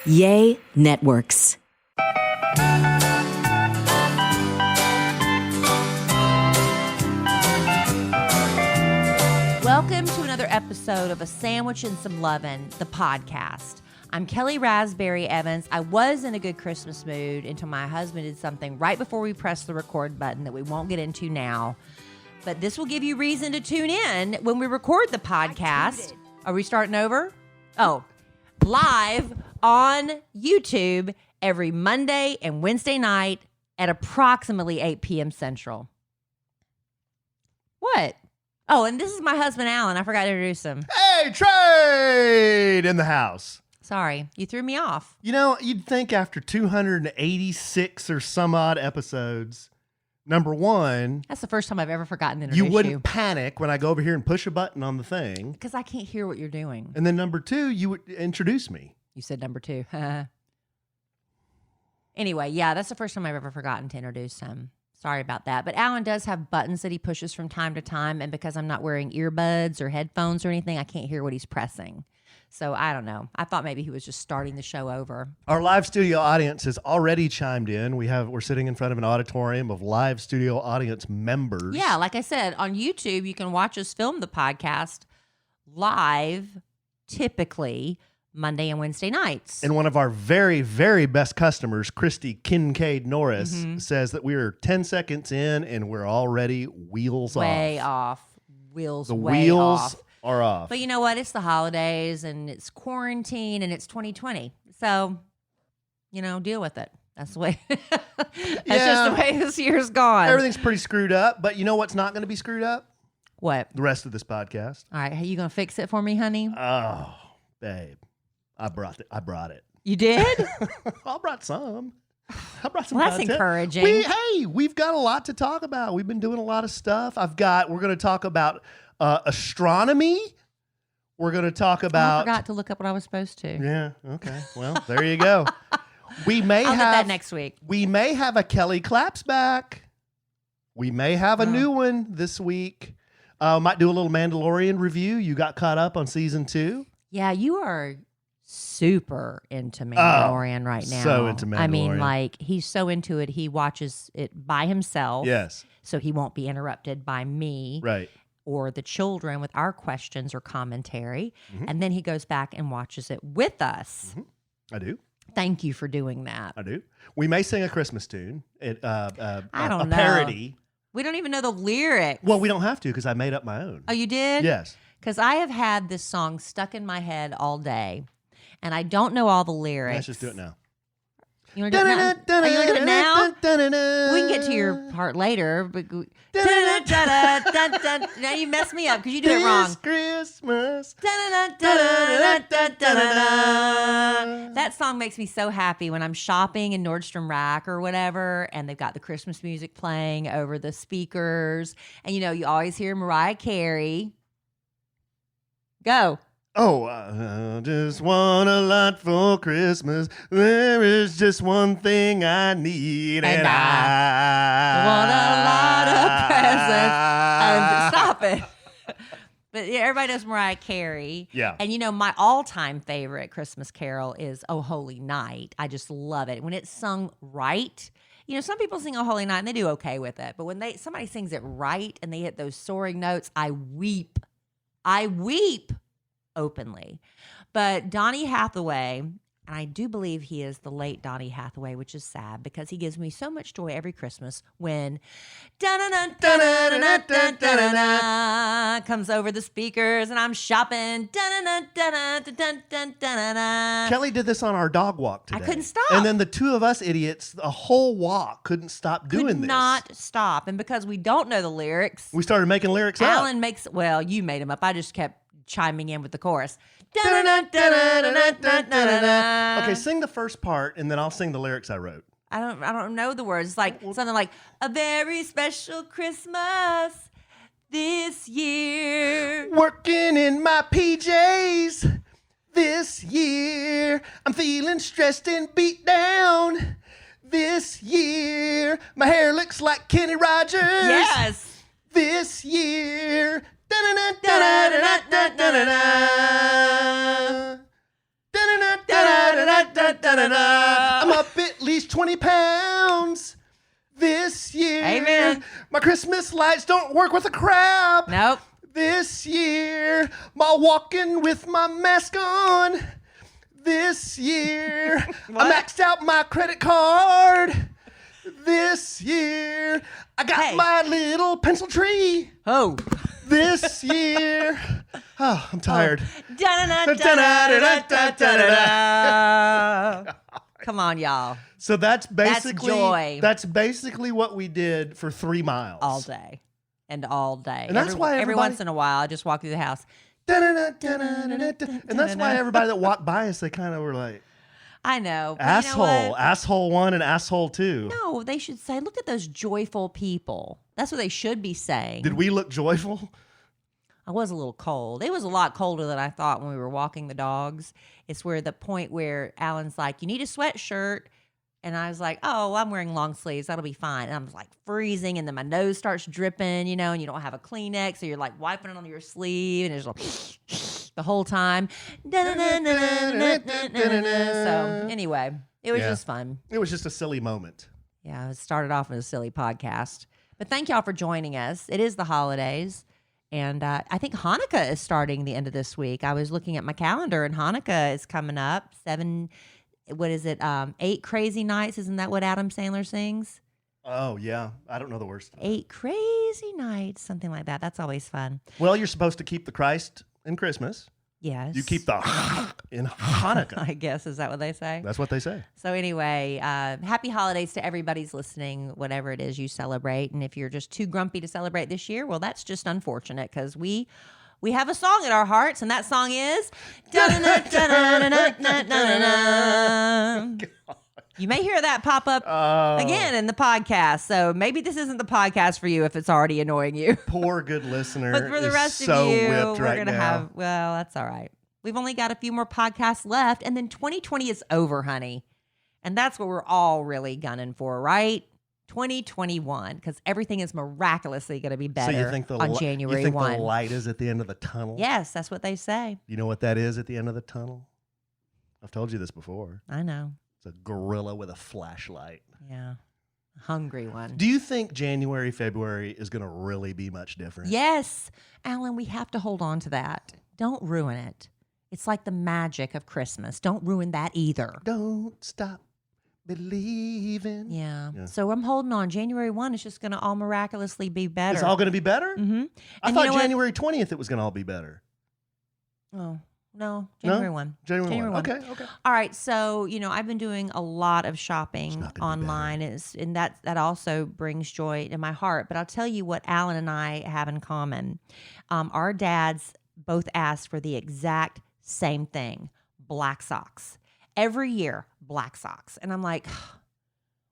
Yay Networks. Welcome to another episode of A Sandwich and Some Lovin', the podcast. I'm Kelly Raspberry Evans. I was in a good Christmas mood until my husband did something right before we pressed the record button that we won't get into now. But this will give you reason to tune in when we record the podcast. Are we starting over? Oh, live on YouTube every Monday and Wednesday night at approximately 8 p.m. Central. What? Oh, and this is my husband, Allen. I forgot to introduce him. Hey, Trade in the house. Sorry, you threw me off. You know, you'd think after 286 or some odd episodes, number one, That's the first time I've ever forgotten to introduce you wouldn't panic when I go over here and push a button on the thing. Because I can't hear what you're doing. And then number two, you would introduce me. You said number two. Anyway, yeah, that's the first time I've ever forgotten to introduce him. Sorry about that. But Alan does have buttons that he pushes from time to time. And because I'm not wearing earbuds or headphones or anything, I can't hear what he's pressing. So I don't know. I thought maybe he was just starting the show over. Our live studio audience has already chimed in. We're sitting in front of an auditorium of live studio audience members. Yeah, like I said, on YouTube, you can watch us film the podcast live, typically Monday and Wednesday nights. And one of our very, very best customers, Christy Kincaid Norris, says that we are 10 seconds in and we're already wheels way off. Wheels The way wheels off. are off. But you know what? It's the holidays and it's quarantine and it's 2020. So, deal with it. That's the way. That's just the way this year's gone. Everything's pretty screwed up, but you know what's not going to be screwed up? What? The rest of this podcast. All right. Are you going to fix it for me, honey? Oh, babe. I brought it. You did? I brought some. I brought some Well, that's content. encouraging. We've got a lot to talk about. We've been doing a lot of stuff. We're going to talk about astronomy. We're going to talk about... I forgot to look up what I was supposed to. Yeah, okay. Well, there you go. I'll get that next week. We may have a Kelly Claps back. We may have a new one this week. Might do a little Mandalorian review. You got caught up on season 2. Yeah, you are super into Mandalorian right now. So into Mandalorian. I mean, he's so into it, he watches it by himself. Yes. So he won't be interrupted by me. Right. Or the children with our questions or commentary. And then he goes back and watches it with us. I do. Thank you for doing that. I do. We may sing a Christmas tune. I don't know. Parody. We don't even know the lyrics. Well, we don't have to because I made up my own. Oh, you did? Yes. Because I have had this song stuck in my head all day. And I don't know all the lyrics. Let's just do it now. You want to do it now? Are you going to do it now? We can get to your part later. But now you messed me up because you do it wrong. This Christmas. That song makes me so happy when I'm shopping in Nordstrom Rack or whatever, and they've got the Christmas music playing over the speakers. And, you always hear Mariah Carey. Go. Oh, I just want a lot for Christmas. There is just one thing I need, and I want a lot of presents. Stop it. But yeah, everybody knows Mariah Carey. Yeah. And my all-time favorite Christmas carol is "Oh Holy Night." I just love it. When it's sung right. Some people sing "Oh Holy Night" and they do okay with it. But when somebody sings it right and they hit those soaring notes, I weep. Openly. But Donny Hathaway, and I do believe he is the late Donny Hathaway, which is sad because he gives me so much joy every Christmas when comes over the speakers and I'm shopping. Kelly did this on our dog walk today. I couldn't stop. And then the two of us idiots, the whole walk, couldn't stop doing this. Could not stop. And because we don't know the lyrics, we started making lyrics up. Alan you made them up. I just kept chiming in with the chorus. Okay, sing the first part, and then I'll sing the lyrics I wrote. I don't know the words. It's like something like a very special Christmas this year. Working in my PJs this year. I'm feeling stressed and beat down this year. My hair looks like Kenny Rogers. Yes. This year. I'm up at least 20 pounds this year. Amen. My Christmas lights don't work with a crap. Nope. This year, my walking with my mask on. This year, I maxed out my credit card. This year, I got my little pencil tree. Oh. This year, oh, I'm tired. Come on, y'all. So that's basically joy. That's basically what we did for 3 miles. All day. And all day. And that's why every once in a while, I just walk through the house. And that's why everybody that walked by us, they kind of were like, I know. asshole, you know what? asshole 1 and asshole 2. No, they should say, look at those joyful people. That's what they should be saying. Did we look joyful? I was a little cold. It was a lot colder than I thought when we were walking the dogs. It's where the point where Alan's like, you need a sweatshirt. And I was like, oh, I'm wearing long sleeves. That'll be fine. And I'm like freezing. And then my nose starts dripping, you know, and you don't have a Kleenex. So you're like wiping it on your sleeve. And it's like the whole time. So anyway, it was just fun. It was just a silly moment. Yeah, it started off as a silly podcast. But thank y'all for joining us. It is the holidays. And I think Hanukkah is starting the end of this week. I was looking at my calendar, and Hanukkah is coming up. 8 crazy nights. Isn't that what Adam Sandler sings? Oh, yeah. I don't know the words. 8 crazy nights, something like that. That's always fun. Well, you're supposed to keep the Christ in Christmas. Yes. You keep the in Hanukkah. I guess. Is that what they say? That's what they say. So anyway, happy holidays to everybody's listening, whatever it is you celebrate. And if you're just too grumpy to celebrate this year, well, that's just unfortunate because we have a song in our hearts, and that song is... You may hear that pop up again in the podcast. So maybe this isn't the podcast for you if it's already annoying you. Poor good listener. But for the rest so of you, whipped we're right going to now. have, well, that's all right. We've only got a few more podcasts left, and then 2020 is over, honey. And that's what we're all really gunning for, right? 2021, because everything is miraculously going to be better So you think on January you think 1. the light is at the end of the tunnel? Yes, that's what they say. You know what that is at the end of the tunnel? I've told you this before. I know. It's a gorilla with a flashlight. Yeah. Hungry one. Do you think January, February is going to really be much different? Yes. Alan, we have to hold on to that. Don't ruin it. It's like the magic of Christmas. Don't ruin that either. Don't stop believing. Yeah. So I'm holding on. January 1 is just going to all miraculously be better. It's all going to be better? Mm-hmm. I thought January 20th it was going to all be better. Oh, no. January 1. January 1. Okay. All right. So, I've been doing a lot of shopping online, and that also brings joy in my heart. But I'll tell you what Alan and I have in common. Our dads both asked for the exact same thing, black socks. Every year, black socks. And I'm like,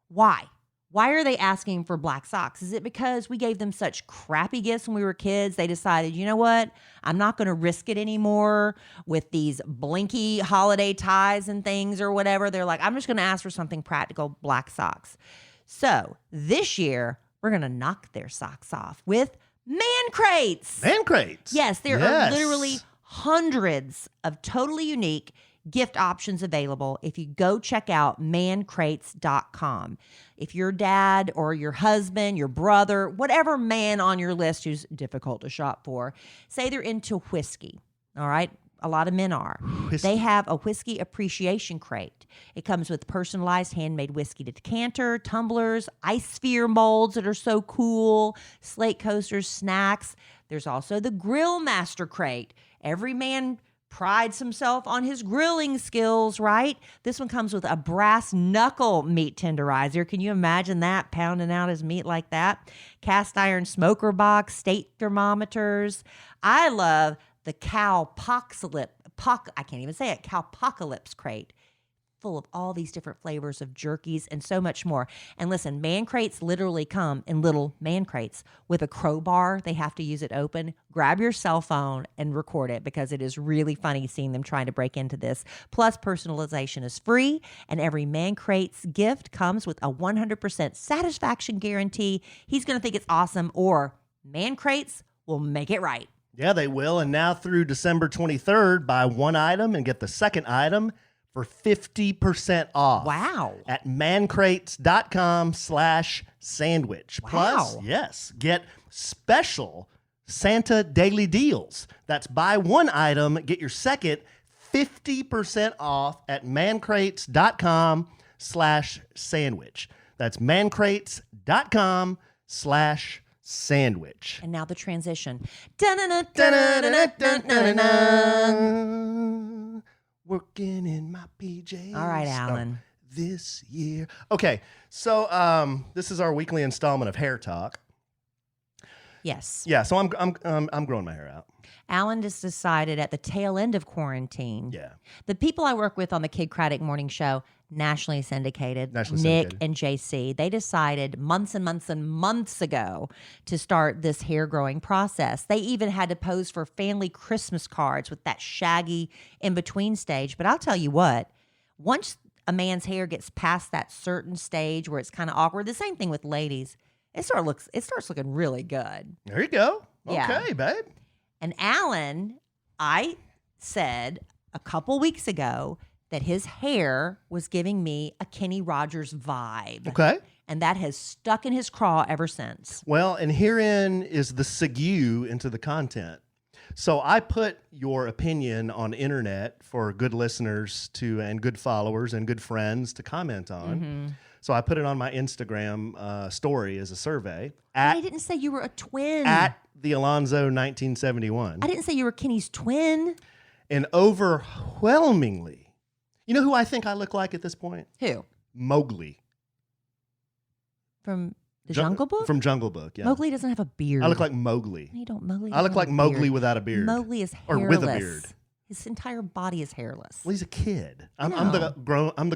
why? Why are they asking for black socks? Is it because we gave them such crappy gifts when we were kids? They decided, you know what? I'm not going to risk it anymore with these blinky holiday ties and things or whatever. They're like, I'm just going to ask for something practical, black socks. So this year, we're going to knock their socks off with man crates. Man crates. Yes, there are literally hundreds of totally unique gift options available if you go check out mancrates.com. If your dad or your husband, your brother, whatever man on your list who's difficult to shop for, say they're into whiskey, all right? A lot of men are. Whiskey. They have a whiskey appreciation crate. It comes with personalized handmade whiskey decanter, tumblers, ice sphere molds that are so cool, slate coasters, snacks. There's also the Grill Master crate. Every man prides himself on his grilling skills, right? This one comes with a brass knuckle meat tenderizer. Can you imagine that, pounding out his meat like that? Cast iron smoker box, state thermometers. I love the Cowpocalypse crate, full of all these different flavors of jerkies and so much more. And listen, man crates literally come in little man crates with a crowbar. They have to use it open. Grab your cell phone and record it because it is really funny seeing them trying to break into this. Plus, personalization is free, and every man crate's gift comes with a 100% satisfaction guarantee. He's going to think it's awesome, or man crates will make it right. Yeah, they will. And now through December 23rd, buy one item and get the second item for 50% off. Wow. At mancrates.com/sandwich. Wow. Plus, yes, get special Santa daily deals. That's buy one item, get your second 50% off at mancrates.com/sandwich. That's mancrates.com/sandwich. And now the transition. Working in my PJs. All right, Alan. This year. Okay, so this is our weekly installment of Hair Talk. Yes. Yeah, so I'm growing my hair out. Alan just decided at the tail end of quarantine. Yeah. The people I work with on the Kid Craddock Morning Show, nationally syndicated, Nick syndicated. and JC, they decided months and months and months ago to start this hair growing process. They even had to pose for family Christmas cards with that shaggy in-between stage. But I'll tell you what, once a man's hair gets past that certain stage where it's kind of awkward, the same thing with ladies, it starts looking really good. There you go. Yeah. Okay, babe. And Alan, I said a couple weeks ago that his hair was giving me a Kenny Rogers vibe. Okay. And that has stuck in his craw ever since. Well, and herein is the segue into the content. So I put your opinion on internet for good listeners to and good followers and good friends to comment on. Mm-hmm. So I put it on my Instagram story as a survey. I didn't say you were a twin. At the Alonzo 1971. I didn't say you were Kenny's twin. And overwhelmingly, you know who I think I look like at this point? Who? Mowgli. From the Jungle Book? From Jungle Book, yeah. Mowgli doesn't have a beard. I look like Mowgli. You don't. Mowgli. I look like Mowgli without a beard. Mowgli is or hairless. with a beard. His entire body is hairless. Well, he's a kid. I'm No. the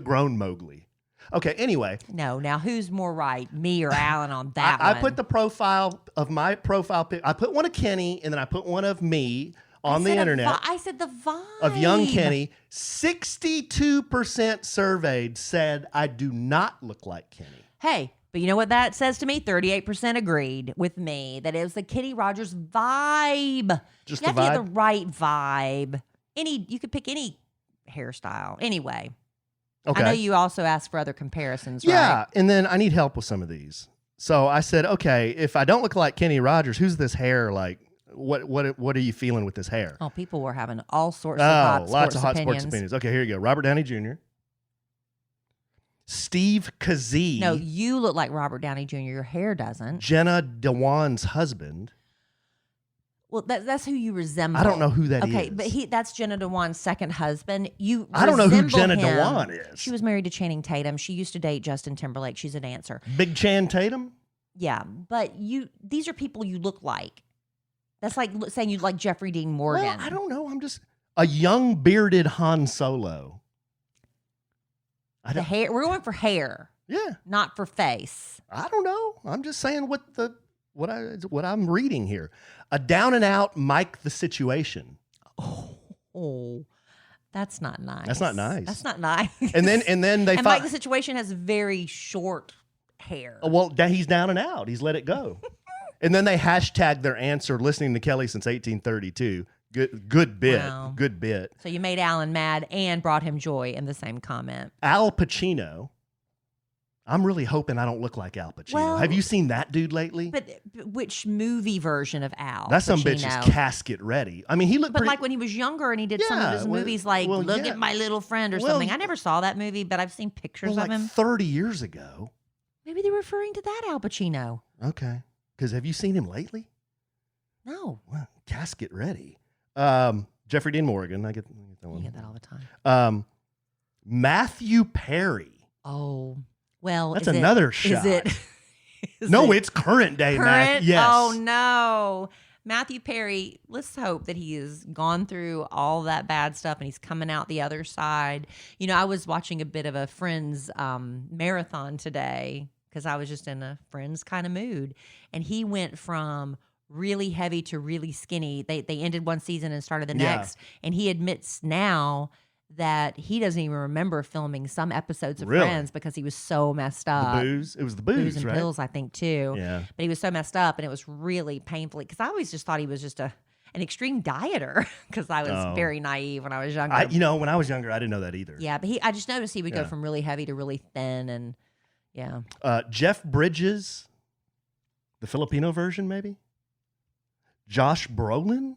grown Mowgli. Okay, anyway. No, now who's more right, me or Alan on that I one? put the profile of my profile pic. I put one of Kenny and then I put one of me on the internet. I said the vibe. Of young Kenny. 62% surveyed said I do not look like Kenny. Hey, but you know what that says to me? 38% agreed with me that it was the Kenny Rogers vibe. Just you the have to vibe? get the right vibe. You could pick any hairstyle. Anyway. Okay. I know you also asked for other comparisons, Yeah, right? and then I need help with some of these. So I said, okay, if I don't look like Kenny Rogers, who's this hair like? What are you feeling with this hair? Oh, people were having all sorts of hot lots of hot opinions. sports opinions. Okay, here you go. Robert Downey Jr. Steve Kazee. No, you look like Robert Downey Jr. Your hair doesn't. Jenna Dewan's husband. Well, that's who you resemble. I don't know who that is. Okay, but that's Jenna Dewan's second husband. I don't know who resemble Jenna him. Dewan is. She was married to Channing Tatum. She used to date Justin Timberlake. She's a dancer. Big Chan Tatum? Yeah, but these are people you look like. That's like saying you like Jeffrey Dean Morgan. Well, I don't know. I'm just a young bearded Han Solo. The hair. We're going for hair. Yeah. Not for face. I don't know. I'm just saying what I'm reading here. A down and out Mike the Situation. Oh, that's not nice. That's not nice. That's not nice. And then they and Mike the Situation has very short hair. Well, he's down and out. He's let it go. And then they hashtag their answer listening to Kelly since 1832. Good bit. Wow. Good bit. So you made Alan mad and brought him joy in the same comment. Al Pacino. I'm really hoping I don't look like Al Pacino. Well, have you seen that dude lately? But which movie version of Al? That some bitch Pacino? is casket ready. I mean, he looked But pretty... like when he was younger and he did some of his movies like Look at My Little Friend or something. I never saw that movie, but I've seen pictures of him. 30 years ago. Maybe they're referring to that Al Pacino. Okay. Because have you seen him lately? No. Well, casket ready. Jeffrey Dean Morgan. I get that one. You get that all the time. Matthew Perry. Oh, well, that's another shot. It's current day, Matthew. Yes. Oh, no. Matthew Perry, let's hope that he has gone through all that bad stuff and he's coming out the other side. You know, I was watching a bit of a Friends marathon today because I was just in a Friends kind of mood. And he went from really heavy to really skinny. They ended one season and started the next. And he admits now that he doesn't even remember filming some episodes of Friends because he was so messed up. The booze? It was the booze, and right? pills, I think, too. Yeah. But he was so messed up, and it was really painful. Because I always just thought he was just an extreme dieter because I was very naive when I was younger. When I was younger, I didn't know that either. Yeah, but I just noticed he would go from really heavy to really thin, and yeah. Jeff Bridges, the Filipino version, maybe. Josh Brolin.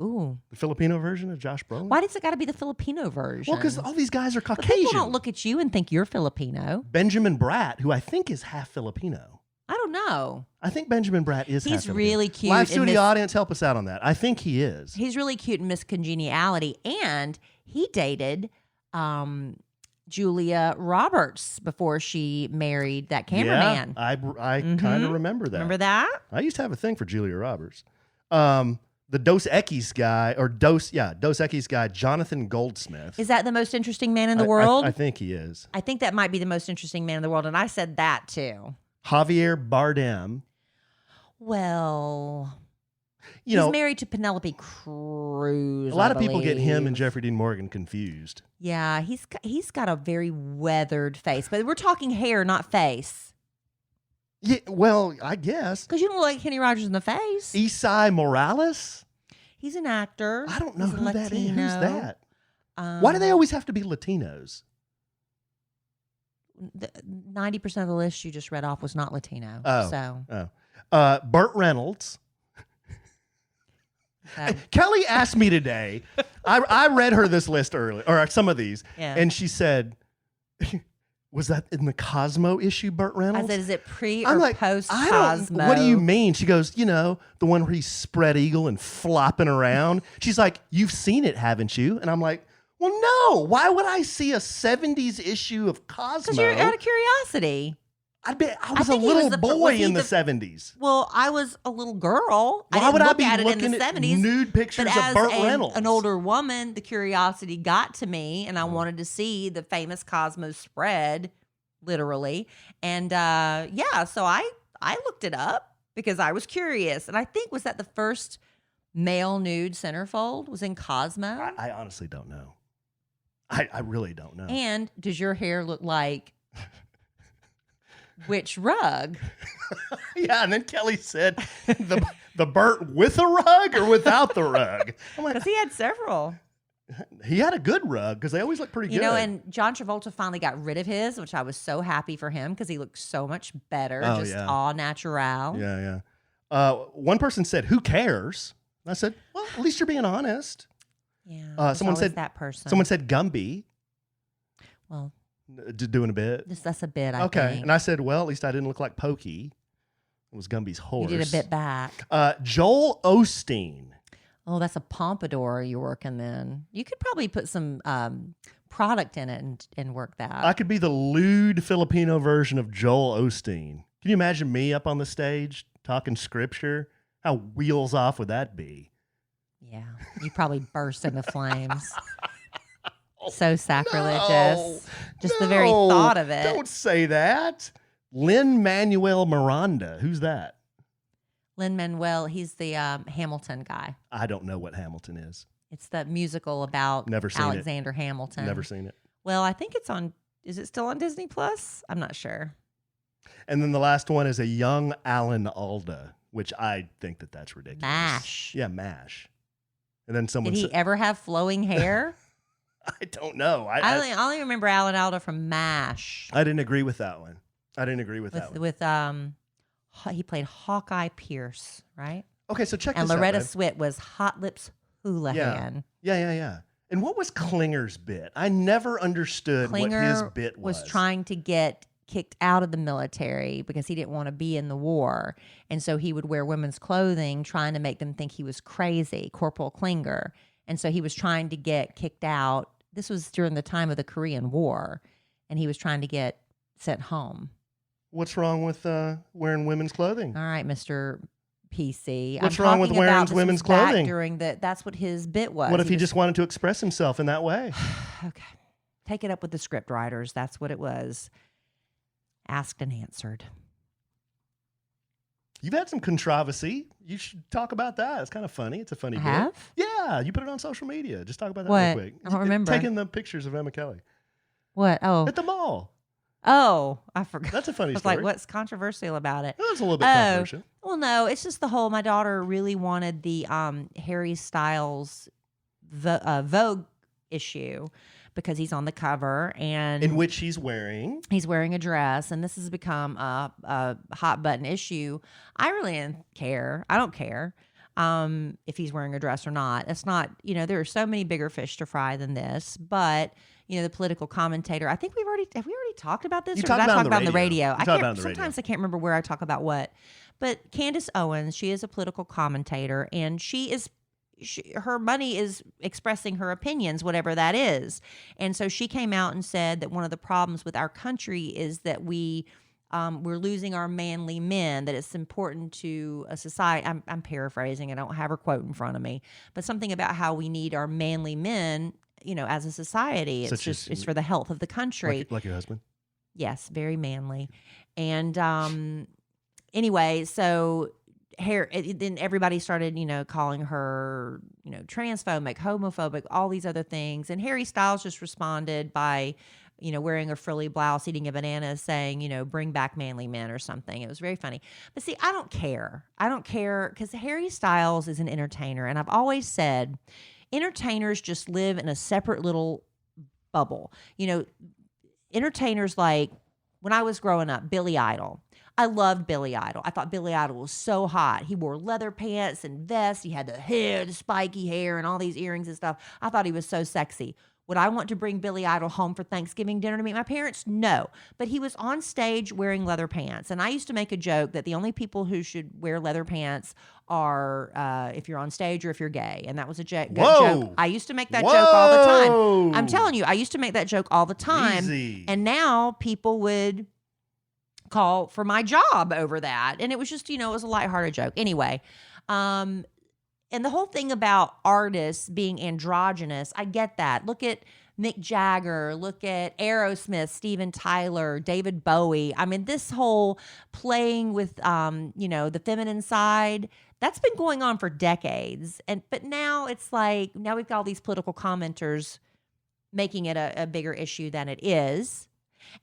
Ooh, the Filipino version of Josh Brolin. Why does it got to be the Filipino version? Well, because all these guys are But Caucasian. people don't look at you and think you're Filipino. Benjamin Bratt, who I think is half Filipino. I don't know. I think Benjamin Bratt is half He's Filipino. really cute. Live studio audience, help us out on that. I think he is. He's really cute in Miss Congeniality, and he dated Julia Roberts before she married that cameraman. Yeah, I kind of remember that. Remember that? I used to have a thing for Julia Roberts. The Dos Equis guy, Jonathan Goldsmith. Is that the most interesting man in the world? I think he is. I think that might be the most interesting man in the world, and I said that too. Javier Bardem. Well, he's married to Penelope Cruz. A lot of people get him and Jeffrey Dean Morgan confused. Yeah, he's got a very weathered face, but we're talking hair, not face. Yeah, well, I guess. Because you don't look like Kenny Rogers in the face. Isai Morales? He's an actor. I don't know who that is. Who's that? 90% Why do they always have to be Latinos? 90% of the list you just read off was not Latino. Burt Reynolds. Okay. Kelly asked me today. I read her this list earlier, or some of these, and she said, "Was that in the Cosmo issue, Burt Reynolds?" I said, "Is it pre or post Cosmo?" What do you mean? She goes, the one where he's spread eagle and flopping around. She's like, "You've seen it, haven't you?" And I'm like, "Well, no. Why would I see a 70s issue of Cosmo?" Because you're out of curiosity. I was a little boy in the 70s. Well, I was a little girl. Why would I be at it looking in the 70s, at nude pictures but of Burt Reynolds? As an older woman, the curiosity got to me, and I wanted to see the famous Cosmo spread, literally. And so I looked it up because I was curious. And I think, was that the first male nude centerfold was in Cosmo? I honestly don't know. I really don't know. And does your hair look like which rug? Yeah, and then Kelly said the Burt with a rug or without the rug. I'm like, because he had several. He had a good rug because they always look pretty good. And John Travolta finally got rid of his, which I was so happy for him because he looked so much better, all natural. Yeah. One person said, "Who cares?" And I said, "Well, at least you're being honest." Yeah. Someone said that person. Someone said Gumby. Well, doing a bit. That's a bit. I think. And I said, "Well, at least I didn't look like Pokey." It was Gumby's horse. You did a bit back. Joel Osteen. Oh, that's a pompadour you're working then. You could probably put some product in it and work that. I could be the lewd Filipino version of Joel Osteen. Can you imagine me up on the stage talking scripture? How wheels off would that be? Yeah, you probably burst into flames. So sacrilegious. The very thought of it. Don't say that. Lin-Manuel Miranda. Who's that? Lin-Manuel, he's the Hamilton guy. I don't know what Hamilton is. It's the musical about Never seen Alexander Hamilton. Never seen it. Well, I think it's on, is it still on Disney Plus? I'm not sure. And then the last one is a young Alan Alda, which I think that's ridiculous. MASH. Yeah, MASH. And then someone Did he ever have flowing hair? I don't know. I only remember Alan Alda from MASH. I didn't agree with that one. He played Hawkeye Pierce, right? Okay, so check and this out. And Loretta Babe. Swit was Hot Lips Houlihan. Yeah. And what was Klinger's bit? I never understood what his bit was. Trying to get kicked out of the military because he didn't want to be in the war. And so he would wear women's clothing, trying to make them think he was crazy, Corporal Klinger. And so he was trying to get kicked out. This was during the time of the Korean War, and he was trying to get sent home. What's wrong with wearing women's clothing? All right, Mr. PC. What's wrong with wearing women's clothing? That's what his bit was. What if he just wanted to express himself in that way? Okay. Take it up with the script writers. That's what it was. Asked and answered. You've had some controversy. You should talk about that. It's kind of funny. It's a funny bit. Have? Yeah, you put it on social media. Just talk about that real quick. I don't remember. Taking the pictures of Emma Kelly. What? Oh. At the mall. Oh, I forgot. That's a funny I was story. like, what's controversial about it? That's a little bit controversial. Well, no, it's just the whole. My daughter really wanted the Harry Styles Vogue issue because he's on the cover and in which he's wearing a dress, and this has become a hot button issue. I really didn't care. I don't care if he's wearing a dress or not. It's not, there are so many bigger fish to fry than this, but the political commentator, I think have we already talked about this? You or talked did I about talk it about it on the radio? Sometimes I can't remember where I talk about what. But Candace Owens, she is a political commentator, and her money is expressing her opinions, whatever that is. And so she came out and said that one of the problems with our country is that we're losing our manly men, that it's important to a society. I'm paraphrasing. I don't have her quote in front of me, but something about how we need our manly men, as a society. It's for the health of the country. Like your husband? Yes, very manly. And anyway, so then everybody started, calling her, transphobic, homophobic, all these other things. And Harry Styles just responded by, wearing a frilly blouse, eating a banana, saying, bring back manly men or something. It was very funny. But see, I don't care. Because Harry Styles is an entertainer. And I've always said entertainers just live in a separate little bubble. Entertainers, like when I was growing up, Billy Idol. I loved Billy Idol. I thought Billy Idol was so hot. He wore leather pants and vests. He had the spiky hair and all these earrings and stuff. I thought he was so sexy. Would I want to bring Billy Idol home for Thanksgiving dinner to meet my parents? No. But he was on stage wearing leather pants. And I used to make a joke that the only people who should wear leather pants are if you're on stage or if you're gay. And that was a joke. I used to make that joke all the time. I'm telling you, I used to make that joke all the time. Easy. And now people would call for my job over that. And it was just, it was a lighthearted joke. Anyway, and the whole thing about artists being androgynous, I get that. Look at Mick Jagger, look at Aerosmith, Steven Tyler, David Bowie. I mean, this whole playing with, the feminine side, that's been going on for decades. But now it's like, now we've got all these political commenters making it a bigger issue than it is.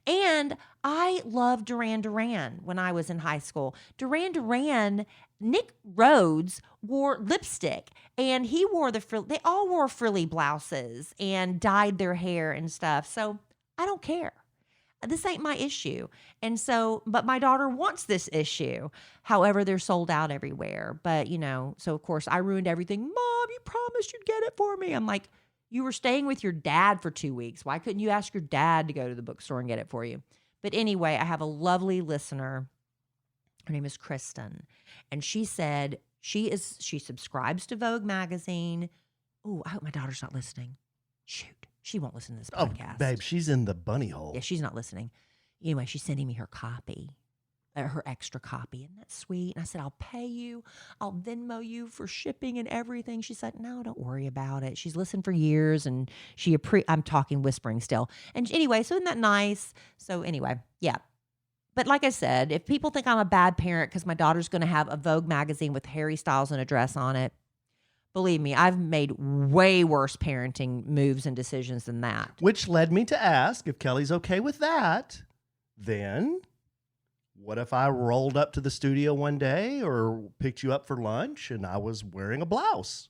And I loved Duran Duran when I was in high school. Duran Duran, Nick Rhodes wore lipstick, and he wore they all wore frilly blouses and dyed their hair and stuff. So I don't care. This ain't my issue. And so, but my daughter wants this issue. However, they're sold out everywhere. But, so of course I ruined everything. Mom, you promised you'd get it for me. I'm like, you were staying with your dad for 2 weeks. Why couldn't you ask your dad to go to the bookstore and get it for you? But anyway, I have a lovely listener. Her name is Kristen. And she said she subscribes to Vogue magazine. Oh, I hope my daughter's not listening. Shoot, she won't listen to this podcast. Oh, babe, she's in the bunny hole. Yeah, she's not listening. Anyway, she's sending me her copy. Her extra copy. Isn't that sweet? And I said, I'll pay you. I'll Venmo you for shipping and everything. She said, no, don't worry about it. She's listened for years and I'm talking whispering still. And anyway, so isn't that nice? So anyway, yeah. But like I said, if people think I'm a bad parent because my daughter's going to have a Vogue magazine with Harry Styles and a dress on it, believe me, I've made way worse parenting moves and decisions than that. Which led me to ask if Kelly's okay with that, then what if I rolled up to the studio one day or picked you up for lunch and I was wearing a blouse?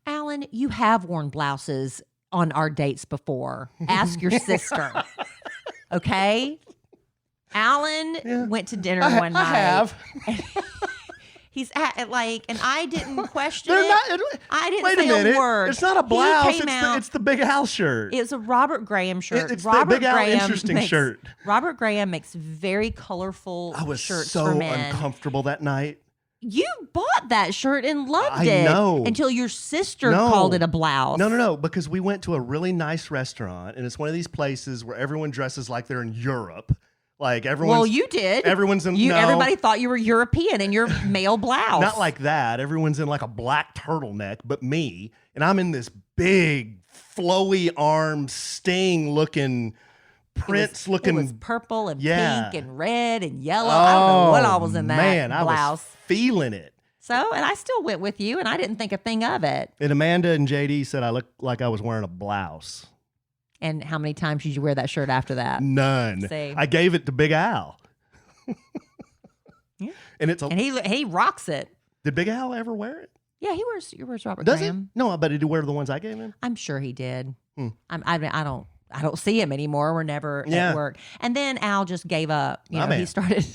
Alan, you have worn blouses on our dates before. Ask your sister. Okay? Alan went to dinner one night. I have. He's and I didn't question They're it. Not, I didn't wait say a minute. a word. It's not a blouse. It's It's the Big Al shirt. It's a Robert Graham shirt. It's Robert the Big Al Graham interesting shirt. Robert Graham makes very colorful shirts for men. I was so uncomfortable that night. You bought that shirt and loved I it. know. Until your sister called it a blouse. No, because we went to a really nice restaurant, and it's one of these places where everyone dresses like they're in Europe. Like everyone's. Well, you did. Everyone's in. No, everybody thought you were European in your male blouse. Not like that. Everyone's in like a black turtleneck, but me, and I'm in this big, flowy arm, Sting-looking, Prince-looking. It was purple and Yeah. pink and red and yellow. I don't know what all was in that man, blouse. I was feeling it. So, and I still went with you, and I didn't think a thing of it. And Amanda and JD said I looked like I was wearing a blouse. And how many times did you wear that shirt after that? None. See. I gave it to Big Al. And And he rocks it. Did Big Al ever wear it? Yeah, he wears Robert Does Graham. he? No, but did he wear the ones I gave him? I'm sure he did. I don't see him anymore. We're never at work. And then Al just gave up. He started.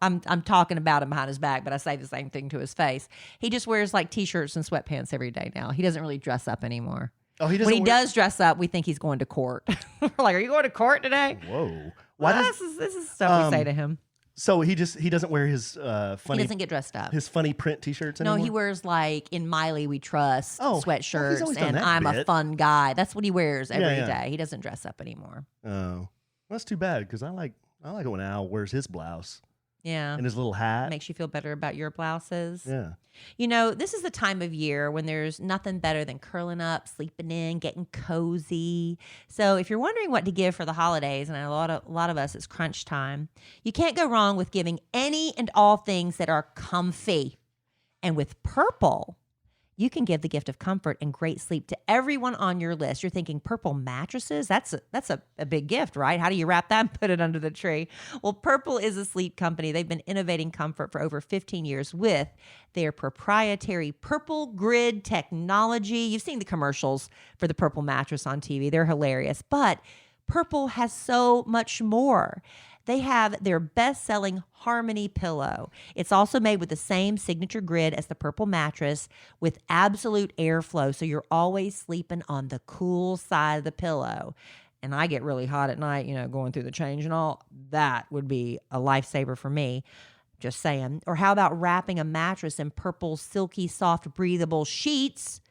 I'm talking about him behind his back, but I say the same thing to his face. He just wears like t-shirts and sweatpants every day now. He doesn't really dress up anymore. Oh, he doesn't. When he does dress up, we think he's going to court. We're like, are you going to court today? Whoa. This is stuff we say to him. So he doesn't wear his funny. He doesn't get dressed up. His funny print t-shirts anymore? No, he wears like in Miley We Trust sweatshirts, he's always done and that I'm bit. a fun guy. That's what he wears every Yeah. day. He doesn't dress up anymore. Oh, that's too bad because I like it when Al wears his blouse Yeah. and his little hat. Makes you feel better about your blouses. Yeah. This is the time of year when there's nothing better than curling up, sleeping in, getting cozy. So if you're wondering what to give for the holidays, and a lot of us, it's crunch time, you can't go wrong with giving any and all things that are comfy. And with Purple, you can give the gift of comfort and great sleep to everyone on your list. You're thinking Purple mattresses? That's a big gift, right? How do you wrap that and put it under the tree? Well, Purple is a sleep company. They've been innovating comfort for over 15 years with their proprietary Purple Grid technology. You've seen the commercials for the Purple mattress on TV. They're hilarious. But Purple has so much more. They have their best-selling Harmony pillow. It's also made with the same signature grid as the Purple mattress with absolute airflow, so you're always sleeping on the cool side of the pillow. And I get really hot at night, going through the change and all. That would be a lifesaver for me. Just saying. Or how about wrapping a mattress in Purple's silky, soft, breathable sheets?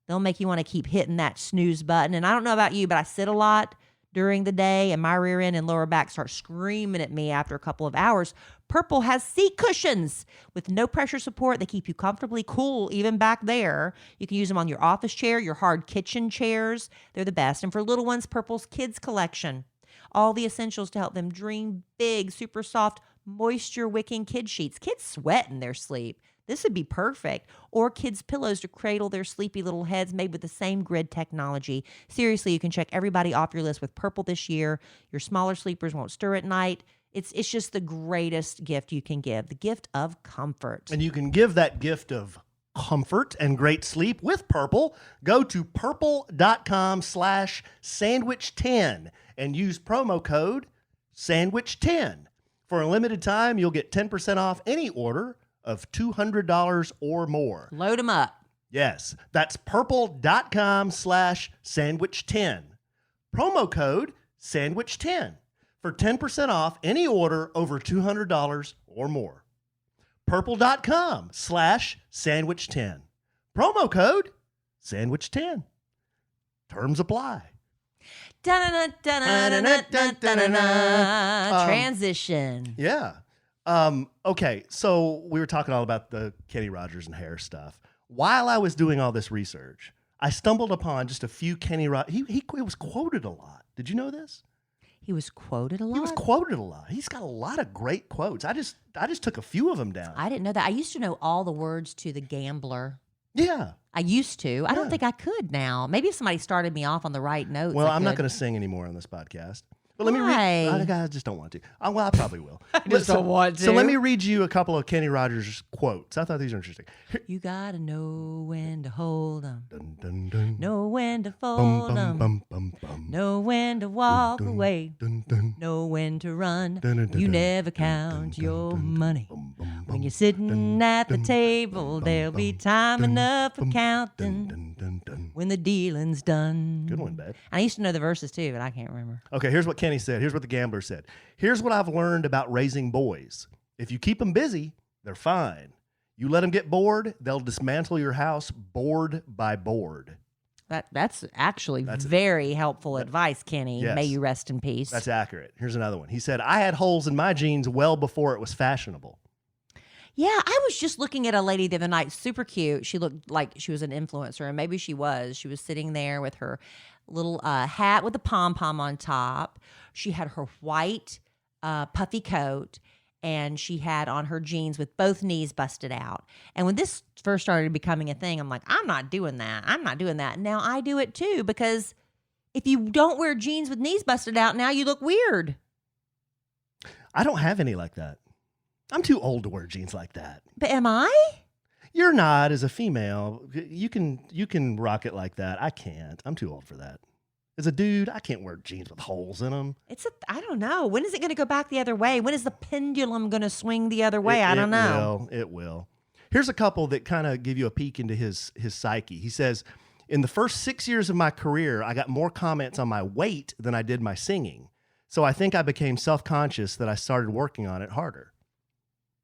They'll make you want to keep hitting that snooze button. And I don't know about you, but I sit a lot during the day and my rear end and lower back start screaming at me after a couple of hours. Purple has seat cushions with no pressure support. They keep you comfortably cool even back there. You can use them on your office chair, your hard kitchen chairs. They're the best. And for little ones, Purple's Kids Collection. All the essentials to help them dream big, super soft, moisture-wicking kid sheets. Kids sweat in their sleep. This would be perfect. Or kids' pillows to cradle their sleepy little heads made with the same grid technology. Seriously, you can check everybody off your list with Purple this year. Your smaller sleepers won't stir at night. It's just the greatest gift you can give, the gift of comfort. And you can give that gift of comfort and great sleep with Purple. Go to purple.com/sandwich10 and use promo code sandwich10. For a limited time, you'll get 10% off any order of $200 or more. Load them up. Yes, that's purple.com/sandwich10. Promo code sandwich10 for 10% off any order over $200 or more. Purple.com/sandwich10. Promo code sandwich10. Terms apply. Transition. Yeah. Okay, so we were talking all about the Kenny Rogers and hair stuff. While I was doing all this research, I stumbled upon just a few Kenny Rogers. He was quoted a lot. Did you know this? He was quoted a lot? He was quoted a lot. He's got a lot of great quotes. I just took a few of them down. I didn't know that. I used to know all the words to The Gambler. Yeah. I used to. I don't think I could now. Maybe if somebody started me off on the right notes. Well, I'm not could. going to sing anymore on this podcast. But let me Why? read. I just don't want to. Well, I probably will. I just don't want to. So let me read you a couple of Kenny Rogers quotes. I thought these were interesting. You gotta know when to hold 'em, Dun, dun, dun. know when to Bum, fold bum, 'em, bum, bum, bum. know when to walk Dun, away, dun, dun. know when to run. Dun, dun, dun, You dun. never Dun, count dun, your dun, dun. money. Bum, bum, When bum. you're sitting Dun, at the dun, table, bum, there'll be bum, time dun, enough for bum, counting dun, dun, dun. when the dealing's done. Good one, babe. I used to know the verses too, but I can't remember. Okay, here's what Kenny said. Here's what the Gambler said. Here's what I've learned about raising boys. If you keep them busy, they're fine. You let them get bored, they'll dismantle your house board by board. That's actually very helpful advice, Kenny. Yes. May you rest in peace. That's accurate. Here's another one. He said, I had holes in my jeans well before it was fashionable. Yeah, I was just looking at a lady the other night, super cute. She looked like she was an influencer, and maybe she was. She was sitting there with her little hat with a pom-pom on top. She had her white puffy coat, and she had on her jeans with both knees busted out. And when this first started becoming a thing, I'm like, I'm not doing that. I'm not doing that. Now I do it too, because if you don't wear jeans with knees busted out, now you look weird. I don't have any like that. I'm too old to wear jeans like that. But am I? You're not, as a female. You can rock it like that. I can't. I'm too old for that. As a dude, I can't wear jeans with holes in them. I don't know. When is it going to go back the other way? When is the pendulum going to swing the other way? I don't know. It will. Here's a couple that kind of give you a peek into his psyche. He says, in the first 6 years of my career, I got more comments on my weight than I did my singing. So I think I became self-conscious that I started working on it harder.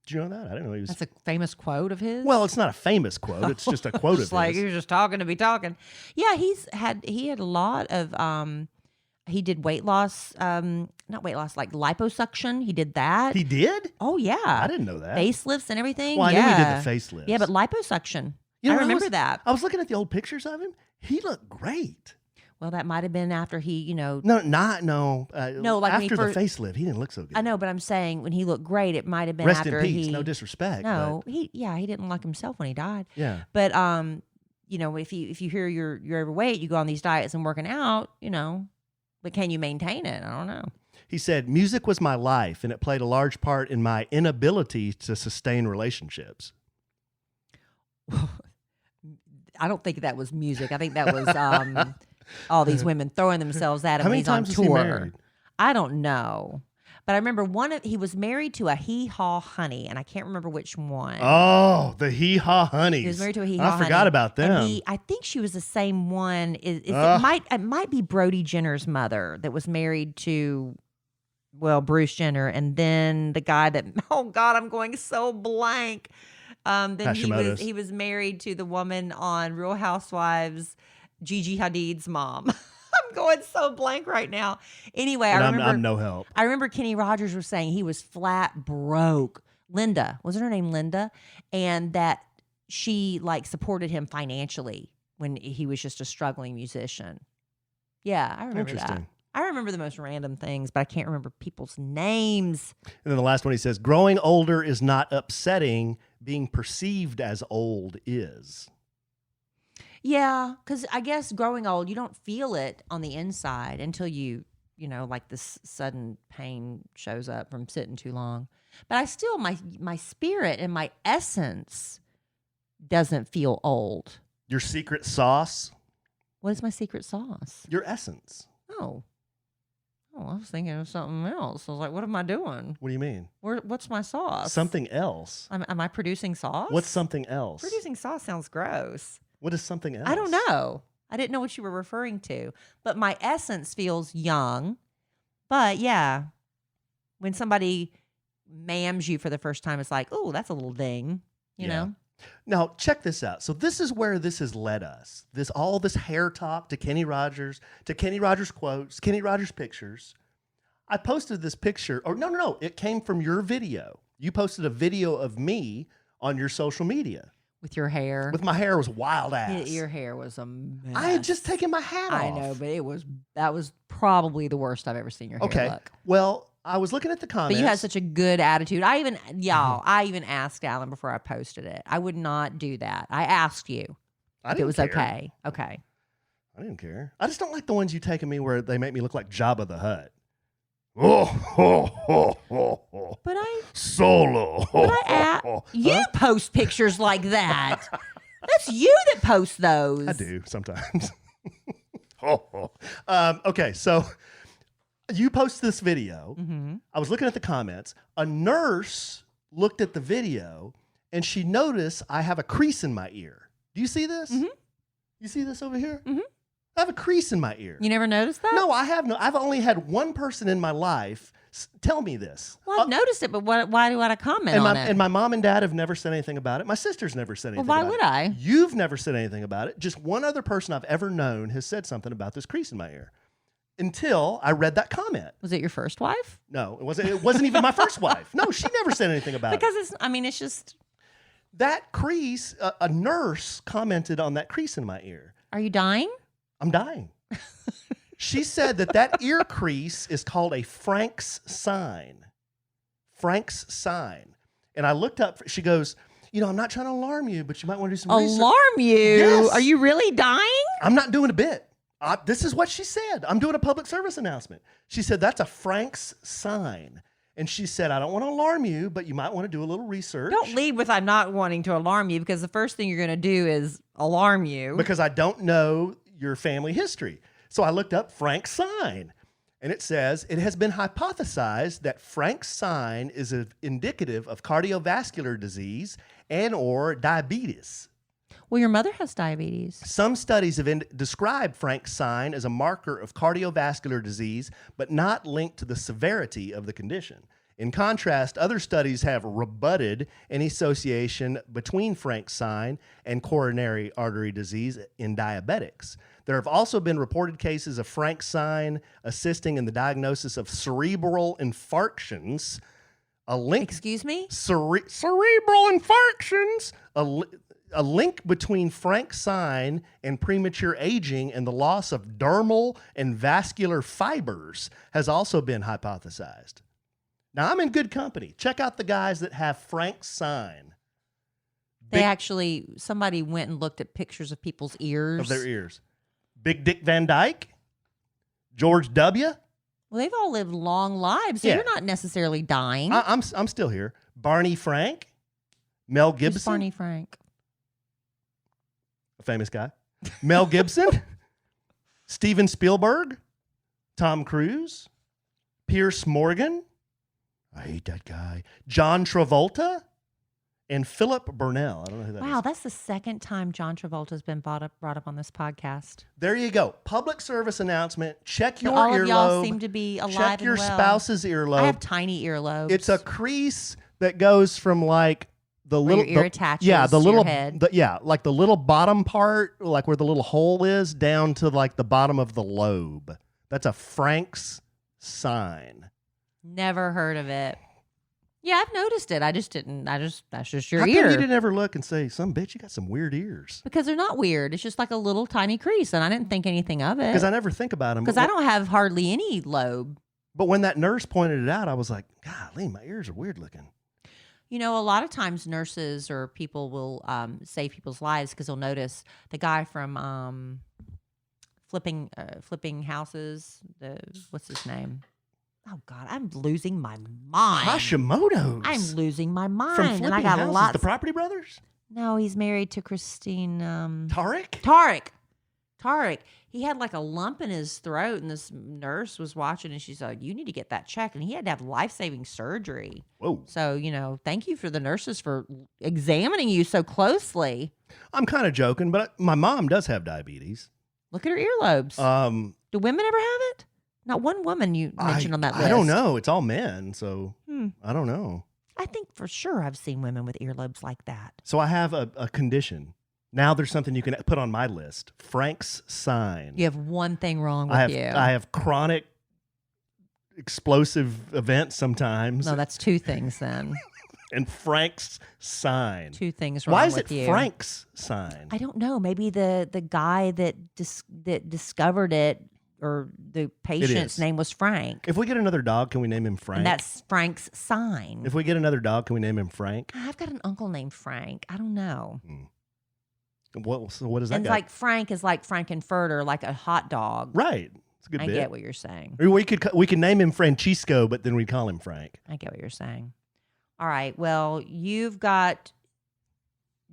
Did you know that? I didn't know he was. That's a famous quote of his? Well, it's not a famous quote. It's just a quote of his. Like he was just talking to be talking. Yeah, he had a lot of he did weight loss, not weight loss, like liposuction. He did that. He did? Oh yeah. I didn't know that. Facelifts and everything. Well, I knew he did the facelifts. Yeah, but liposuction. You know, I remember that. I was looking at the old pictures of him. He looked great. Well, that might have been after he, No, like after after the facelift, he didn't look so good. I know, but I'm saying when he looked great, it might have been Rest after in peace. he. No disrespect. No, he didn't like himself when he died. Yeah. But if you hear you're overweight, you go on these diets and working out, but can you maintain it? I don't know. He said, music was my life, and it played a large part in my inability to sustain relationships. I don't think that was music. I think that was all these women throwing themselves at him How when many he's on times was tour. he married? I don't know. But I remember he was married to a hee-haw honey, and I can't remember which one. Oh, the hee-haw honeys. He was married to a hee-haw honey. I forgot about them. And I think she was the same one. It might be Brody Jenner's mother that was married to, Bruce Jenner, and then the guy that, oh God, I'm going so blank. Then he was married to the woman on Real Housewives, Gigi Hadid's mom. I'm going so blank right now. Anyway, I'm no help. I remember Kenny Rogers was saying he was flat broke. Linda, wasn't her name Linda? And that she supported him financially when he was just a struggling musician. Yeah, I remember that. I remember the most random things, but I can't remember people's names. And then the last one, he says, growing older is not upsetting. Being perceived as old is. Yeah, because I guess growing old, you don't feel it on the inside until this sudden pain shows up from sitting too long. But I still, my spirit and my essence doesn't feel old. Your secret sauce? What is my secret sauce? Your essence. Oh, I was thinking of something else. I was like, what am I doing? What do you mean? What's my sauce? Something else. Am I producing sauce? What's something else? Producing sauce sounds gross. What is something else? I don't know. I didn't know what you were referring to. But my essence feels young. But yeah, when somebody mams you for the first time, it's like, oh, that's a little ding, you know? Now, check this out. So this is where this has led us. All this hair talk to Kenny Rogers quotes, Kenny Rogers pictures. I posted this picture, or no, it came from your video. You posted a video of me on your social media. With your hair? With my hair was wild ass. Your hair was a mess. I had just taken my hat off. I know, but that was probably the worst I've ever seen your hair look. Well, I was looking at the comments. But you had such a good attitude. I even asked Alan before I posted it. I would not do that. I asked you if it was okay. Okay. I didn't care. I just don't like the ones you take of me where they make me look like Jabba the Hutt. But Solo. You post pictures like that. That's you that posts those. I do sometimes. Okay, so you post this video. Mm-hmm. I was looking at the comments. A nurse looked at the video and she noticed I have a crease in my ear. Do you see this? Mm-hmm. You see this over here? Mm-hmm. I have a crease in my ear. You never noticed that? No, I have no. I've only had one person in my life tell me this. Well, I've noticed it, but why do I comment on it? And my mom and dad have never said anything about it. My sister's never said anything about it. Well, why would I? You've never said anything about it. Just one other person I've ever known has said something about this crease in my ear. Until I read that comment. Was it your first wife? No, it wasn't. It wasn't even my first wife. No, she never said anything about it. Because it's just... That crease, a nurse commented on that crease in my ear. Are you dying? I'm dying. She said that ear crease is called a Frank's sign. Frank's sign. And I looked up, she goes, I'm not trying to alarm you, but you might want to do some research. Alarm you? Yes. Are you really dying? I'm not doing a bit. This is what she said. I'm doing a public service announcement. She said, that's a Frank's sign. And she said, I don't want to alarm you, but you might want to do a little research. Don't lead with I'm not wanting to alarm you, because the first thing you're going to do is alarm you. Because I don't know your family history. So I looked up Frank's sign, and it says, it has been hypothesized that Frank's sign is indicative of cardiovascular disease and or diabetes. Well, your mother has diabetes. Some studies have described Frank's sign as a marker of cardiovascular disease, but not linked to the severity of the condition. In contrast, other studies have rebutted any association between Frank's sign and coronary artery disease in diabetics. There have also been reported cases of Frank's sign assisting in the diagnosis of cerebral infarctions. Excuse me? Cerebral infarctions. A link between Frank's sign and premature aging and the loss of dermal and vascular fibers has also been hypothesized. Now, I'm in good company. Check out the guys that have Frank's sign. Somebody went and looked at pictures of people's ears. Of their ears. Big Dick Van Dyke, George W. Well, they've all lived long lives, so you're not necessarily dying. I'm still here. Barney Frank, Mel Gibson. Who's Barney Frank? A famous guy. Mel Gibson, Steven Spielberg, Tom Cruise, Pierce Morgan. I hate that guy. John Travolta and Philip Burnell. I don't know who that is. Wow, that's the second time John Travolta's been brought up on this podcast. There you go. Public service announcement. Check your all earlobe. Of y'all seem to be alive Check your and well. spouse's earlobe. I have tiny earlobes. It's a crease that goes from like the where little your ear attaches the to little your head. Like the little bottom part, like where the little hole is, down to like the bottom of the lobe. That's a Frank's sign. Never heard of it. Yeah, I've noticed it. I just didn't. That's just your How ear. come you didn't ever look and say, "Some bitch, you got some weird ears"? Because they're not weird. It's just like a little tiny crease, and I didn't think anything of it. Because I never think about them. Because I don't have hardly any lobe. But when that nurse pointed it out, I was like, "Golly, my ears are weird looking." You know, a lot of times nurses or people will save people's lives because they'll notice the guy from flipping houses. What's his name? Oh God, I'm losing my mind. Hashimoto's. I'm losing my mind. From Flipping and I got Houses, lots. the Property Brothers. No, he's married to Christine. Tariq. Tariq. He had like a lump in his throat, and this nurse was watching, and she's like, "You need to get that checked." And he had to have life-saving surgery. Whoa. So, thank you for the nurses for examining you so closely. I'm kind of joking, but my mom does have diabetes. Look at her earlobes. Do women ever have it? Not one woman you mentioned on that list. I don't know. It's all men, so I don't know. I think for sure I've seen women with earlobes like that. So I have a condition. Now there's something you can put on my list. Frank's sign. You have one thing wrong with you. I have chronic explosive events sometimes. No, that's two things then. And Frank's sign. Two things wrong Why is with it you. Frank's sign? I don't know. Maybe the guy that discovered it, or the patient's name was Frank. If we get another dog, can we name him Frank? And that's Frank's sign. If we get another dog, can we name him Frank? I've got an uncle named Frank. I don't know. What does that And guy? like Frank is like Frankenfurter, like a hot dog. Right. It's a good I bit. get what you're saying. Or we could name him Francisco, but then we'd call him Frank. I get what you're saying. All right. Well, you've got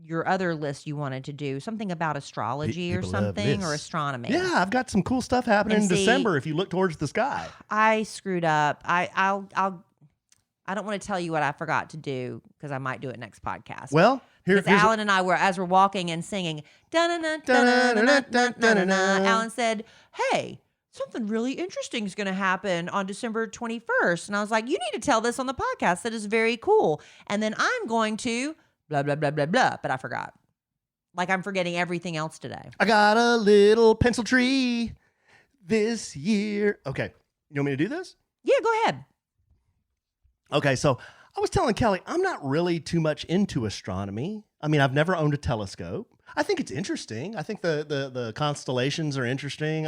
your other list you wanted to do, something about astrology or People love something, this. or astronomy. Yeah, I've got some cool stuff happening And in see- December if you look towards the sky. I screwed up. I don't want to tell you what I forgot to do because I might do it next podcast. Well, here's Alan and I were, as we're walking and singing, da-na-na-da-na-na-na-na-na, Alan said, "Hey, something really interesting is going to happen on December 21st. And I was like, "You need to tell this on the podcast. That is very cool. And then I'm going to blah, blah, blah, blah, blah." But I forgot. Like I'm forgetting everything else today. I got a little pencil tree this year. Okay. You want me to do this? Yeah, go ahead. Okay, so I was telling Kelly, I'm not really too much into astronomy. I mean, I've never owned a telescope. I think it's interesting. I think the constellations are interesting.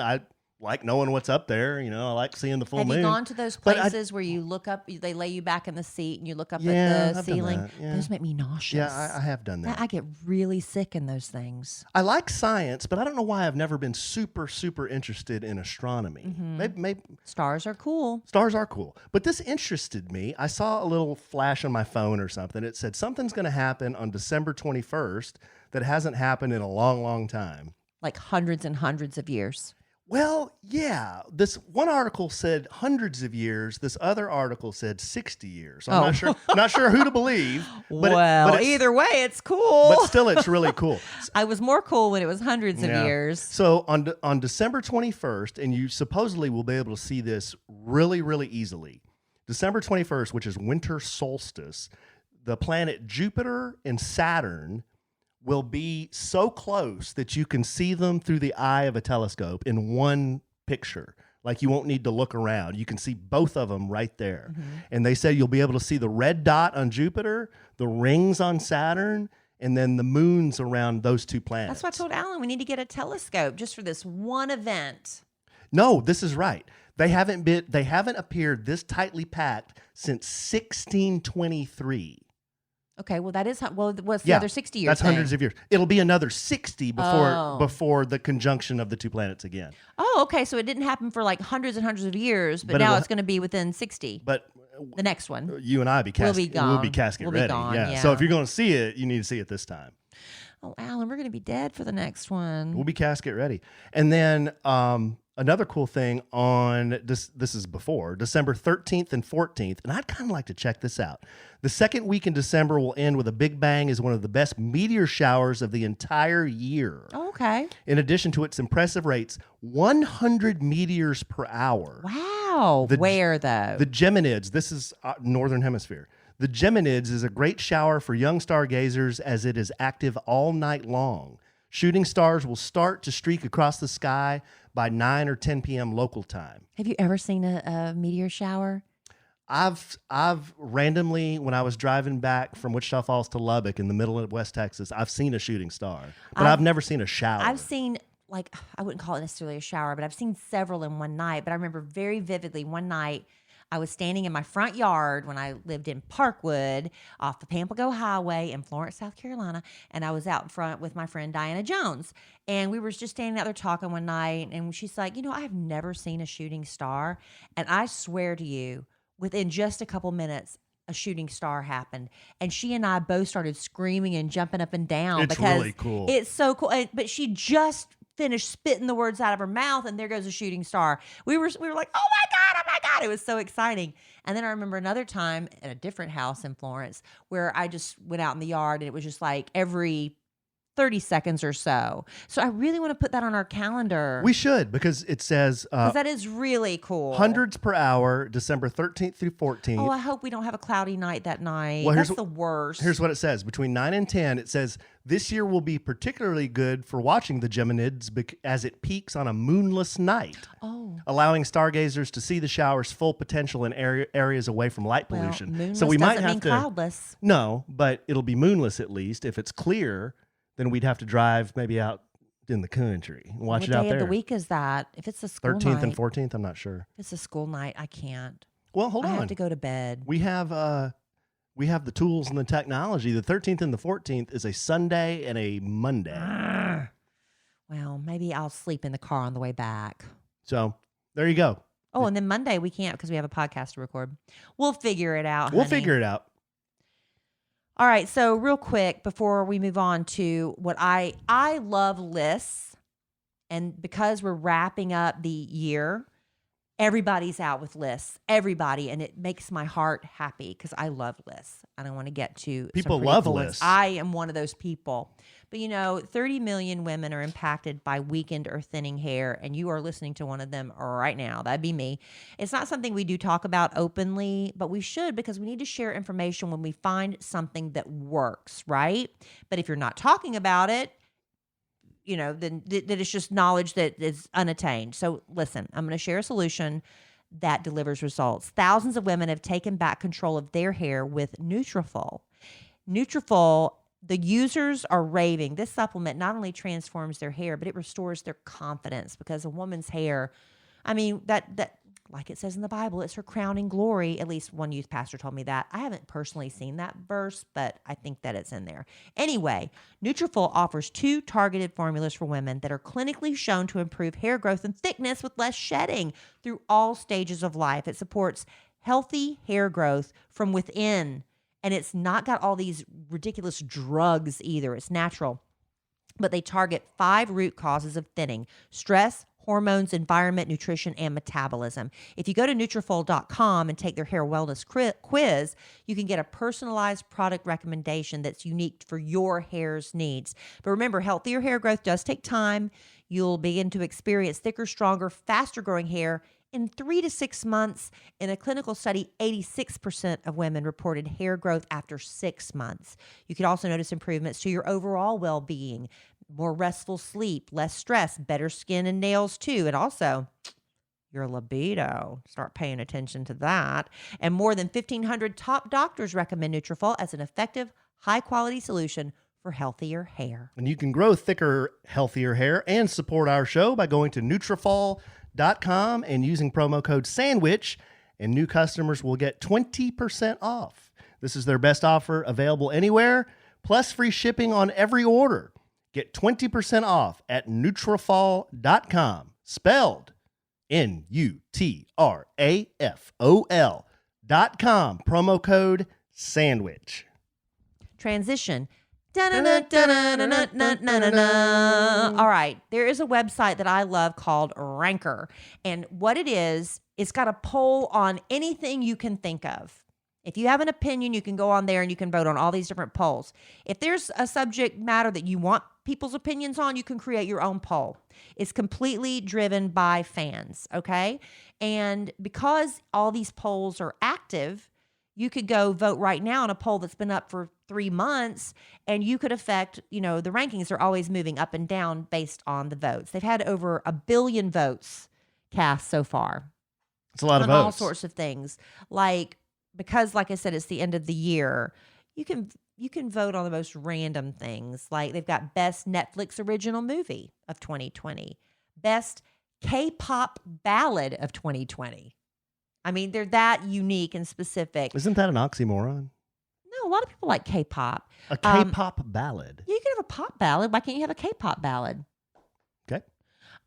like knowing what's up there. You know, I like seeing the full moon. Have you gone to those places where you look up, they lay you back in the seat and you look up at the I've ceiling? done that, yeah. Those make me nauseous. Yeah, I have done that. I get really sick in those things. I like science, but I don't know why I've never been super, super interested in astronomy. Maybe Stars are cool. stars are cool, but this interested me. I saw a little flash on my phone or something. It said something's going to happen on December 21st that hasn't happened in a long, long time. Like hundreds and hundreds of years. Well, yeah. This one article said hundreds of years. This other article said 60 years. So I'm not sure who to believe. But either way, it's cool. But still, it's really cool. I was more cool when it was hundreds of years. So on December 21st, and you supposedly will be able to see this really, really easily. December 21st, which is winter solstice, the planet Jupiter and Saturn will be so close that you can see them through the eye of a telescope in one picture. Like you won't need to look around. You can see both of them right there. And they said you'll be able to see the red dot on Jupiter, the rings on Saturn, and then the moons around those two planets. That's why I told Alan we need to get a telescope just for this one event. No, this is right. They haven't appeared this tightly packed since 1623. Okay, well that is what's the other 60 years? That's hundreds of years. It'll be another 60 before the conjunction of the two planets again. Oh, okay. So it didn't happen for like hundreds and hundreds of years, but now it's going to be within 60. But the next one, you and I we'll be gone. We'll be casket We'll ready. be gone, yeah. So if you're going to see it, you need to see it this time. Oh, Alan, we're going to be dead for the next one. We'll be casket ready. And then another cool thing on this is before December 13th and 14th, and I'd kind of like to check this out. The second week in December will end with a big bang as one of the best meteor showers of the entire year. Oh, okay. In addition to its impressive rates, 100 meteors per hour. Wow. Where though? The Geminids, this is Northern Hemisphere. The Geminids is a great shower for young stargazers as it is active all night long. Shooting stars will start to streak across the sky by 9 or 10 p.m. local time. Have you ever seen a meteor shower? I've randomly, when I was driving back from Wichita Falls to Lubbock in the middle of West Texas, I've seen a shooting star, but I've never seen a shower. I've seen, like, I wouldn't call it necessarily a shower, but I've seen several in one night. But I remember very vividly one night I was standing in my front yard when I lived in Parkwood off the Pampago Highway in Florence, South Carolina. And I was out in front with my friend Diana Jones. And we were just standing out there talking one night. And she's like, I have never seen a shooting star. And I swear to you, within just a couple minutes, a shooting star happened. And she and I both started screaming and jumping up and down. It's because really cool. It's so cool. But she just finished spitting the words out of her mouth, and there goes a shooting star. We were like, oh my God. It was so exciting. And then I remember another time at a different house in Florence where I just went out in the yard and it was just like every 30 seconds or so. So I really want to put that on our calendar. We should, because it says that is really cool. hundreds per hour, December 13th through 14th. Oh, I hope we don't have a cloudy night that night. Well, that's the worst. Here's what it says. Between 9 and 10, it says, this year will be particularly good for watching the Geminids as it peaks on a moonless night, allowing stargazers to see the shower's full potential in areas away from light pollution. Moonless so we might doesn't have mean to cloudless. No, but it'll be moonless at least. If it's clear, then we'd have to drive maybe out in the country and watch it out there. What day of the week is that? If it's a school 13th night. and 14th, I'm not sure. If it's a school night, I can't. Well, hold on. I have to go to bed. We have the tools and the technology. The 13th and the 14th is a Sunday and a Monday. Well, maybe I'll sleep in the car on the way back. So there you go. Oh, and then Monday we can't because we have a podcast to record. We'll figure it out. We'll figure it out. All right. So real quick before we move on to what I love lists, and because we're wrapping up the year, everybody's out with lists. Everybody, and it makes my heart happy because I love lists. I don't want to get to people love cool lists. I am one of those people. But 30 million women are impacted by weakened or thinning hair, and you are listening to one of them right now. That'd be me. It's not something we do talk about openly, but we should, because we need to share information when we find something that works, right? But if you're not talking about it, then it's just knowledge that is unattained. So listen, I'm going to share a solution that delivers results. Thousands of women have taken back control of their hair with Nutrafol. Nutrafol, the users are raving. This supplement not only transforms their hair, but it restores their confidence, because a woman's hair I mean, that like it says in the Bible, it's her crowning glory. At least one youth pastor told me that. I haven't personally seen that verse, but I think that it's in there. Anyway, Nutrafol offers 2 targeted formulas for women that are clinically shown to improve hair growth and thickness with less shedding through all stages of life. It supports healthy hair growth from within, and it's not got all these ridiculous drugs either. It's natural. But they target 5 root causes of thinning: stress, hormones, environment, nutrition, and metabolism. If you go to Nutrafol.com and take their hair wellness quiz, you can get a personalized product recommendation that's unique for your hair's needs. But remember, healthier hair growth does take time. You'll begin to experience thicker, stronger, faster growing hair in 3 to 6 months. In a clinical study, 86% of women reported hair growth after 6 months. You could also notice improvements to your overall well-being: more restful sleep, less stress, better skin and nails too, and also your libido. Start paying attention to that. And more than 1,500 top doctors recommend Nutrafol as an effective, high-quality solution for healthier hair. And you can grow thicker, healthier hair and support our show by going to Nutrafol.com and using promo code SANDWICH, and new customers will get 20% off. This is their best offer available anywhere, plus free shipping on every order. Get 20% off at Nutrafol.com, spelled Nutrafol.com, promo code SANDWICH. Transition. All right. There is a website that I love called Ranker. And what it is, it's got a poll on anything you can think of. If you have an opinion, you can go on there and you can vote on all these different polls. If there's a subject matter that you want people's opinions on, you can create your own poll. It's completely driven by fans, okay? And because all these polls are active, you could go vote right now on a poll that's been up for 3 months, and you could affect, the rankings are always moving up and down based on the votes. They've had over 1 billion votes cast so far. It's a lot of on votes. all sorts of things. Because like I said, it's the end of the year, you can vote on the most random things. Like they've got best Netflix original movie of 2020, best K-pop ballad of 2020. I mean, they're that unique and specific. Isn't that an oxymoron? No, a lot of people like K-pop. A K-pop ballad. You can have a pop ballad. Why can't you have a K-pop ballad? Okay.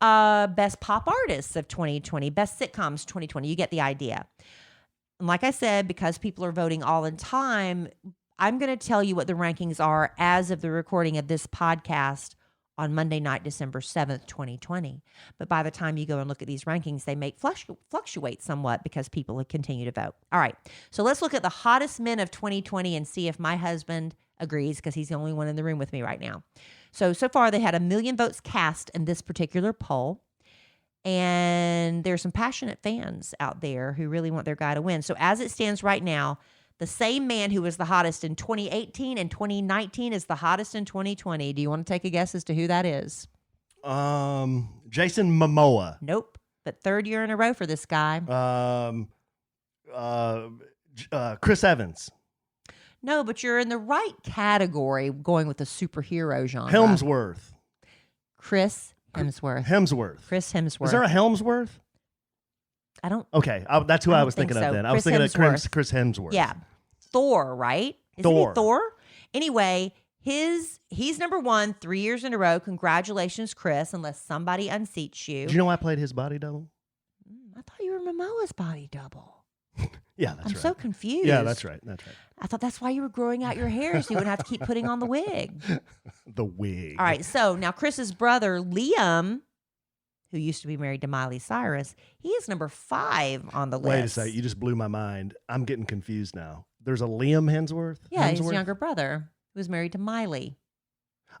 Best pop artists of 2020, best sitcoms 2020. You get the idea. And like I said, because people are voting all in time, I'm going to tell you what the rankings are as of the recording of this podcast on Monday night, December 7th, 2020. But by the time you go and look at these rankings, they may fluctuate somewhat because people continue to vote. All right. So let's look at the hottest men of 2020 and see if my husband agrees, because he's the only one in the room with me right now. So far they had 1 million votes cast in this particular poll. And there's some passionate fans out there who really want their guy to win. So as it stands right now, the same man who was the hottest in 2018 and 2019 is the hottest in 2020. Do you want to take a guess as to who that is? Jason Momoa. Nope. But 3rd year in a row for this guy. Chris Evans. No, but you're in the right category going with the superhero genre. Hemsworth. Chris Hemsworth. Chris Hemsworth. Is there a Hemsworth? I don't. Okay, that's who I was thinking of then. I was thinking of Chris Hemsworth. Yeah. Thor, right? Isn't he Thor? Anyway, he's number 1 3 years in a row. Congratulations, Chris, unless somebody unseats you. Do you know I played his body double? I thought you were Momoa's body double. Yeah, that's right. I'm so confused. Yeah, that's right. I thought that's why you were growing out your hair, so you wouldn't have to keep putting on the wig. The wig. All right, so now Chris's brother, Liam, who used to be married to Miley Cyrus, he is number 5 on the list. Wait a second, you just blew my mind. I'm getting confused now. There's a Liam Hemsworth? Yeah, his younger brother, who was married to Miley.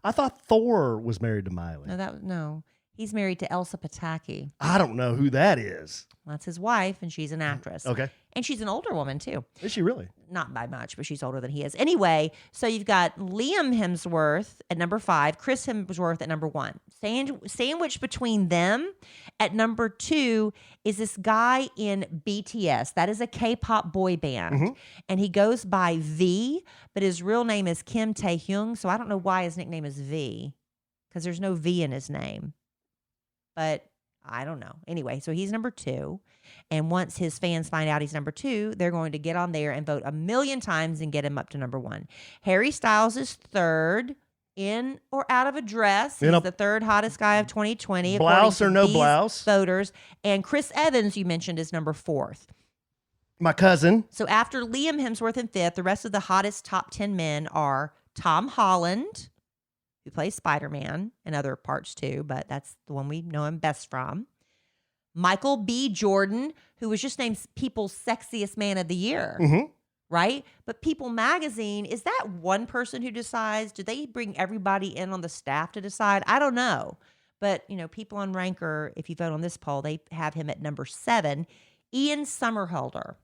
I thought Thor was married to Miley. No. He's married to Elsa Pataki. I don't know who that is. That's his wife, and she's an actress. Okay. And she's an older woman, too. Is she really? Not by much, but she's older than he is. Anyway, so you've got Liam Hemsworth at number 5, Chris Hemsworth at number 1. Sandwiched between them at number 2 is this guy in BTS. That is a K-pop boy band. Mm-hmm. And he goes by V, but his real name is Kim Taehyung. So I don't know why his nickname is V, because there's no V in his name. But I don't know. Anyway, so he's number 2. And once his fans find out he's number 2, they're going to get on there and vote 1,000,000 times and get him up to number 1. Harry Styles is 3rd. In or out of a dress. He's the 3rd hottest guy of 2020. Blouse or no these blouse? Voters. And Chris Evans, you mentioned, is number 4th. My cousin. So after Liam Hemsworth in 5th, the rest of the hottest top 10 men are Tom Holland, who plays Spider-Man and other parts too, but that's the one we know him best from. Michael B. Jordan, who was just named People's Sexiest Man of the Year. Mm-hmm. Right? But People Magazine, is that one person who decides? Do they bring everybody in on the staff to decide? I don't know. But, people on Ranker, if you vote on this poll, they have him at number 7, Ian Somerhalder.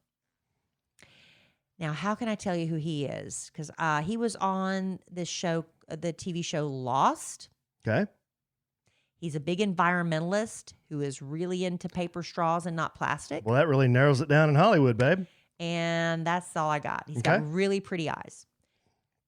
Now, how can I tell you who he is? Because he was on this show, the TV show Lost. Okay. He's a big environmentalist who is really into paper straws and not plastic. Well, that really narrows it down in Hollywood, babe. And that's all I got. He's got really pretty eyes.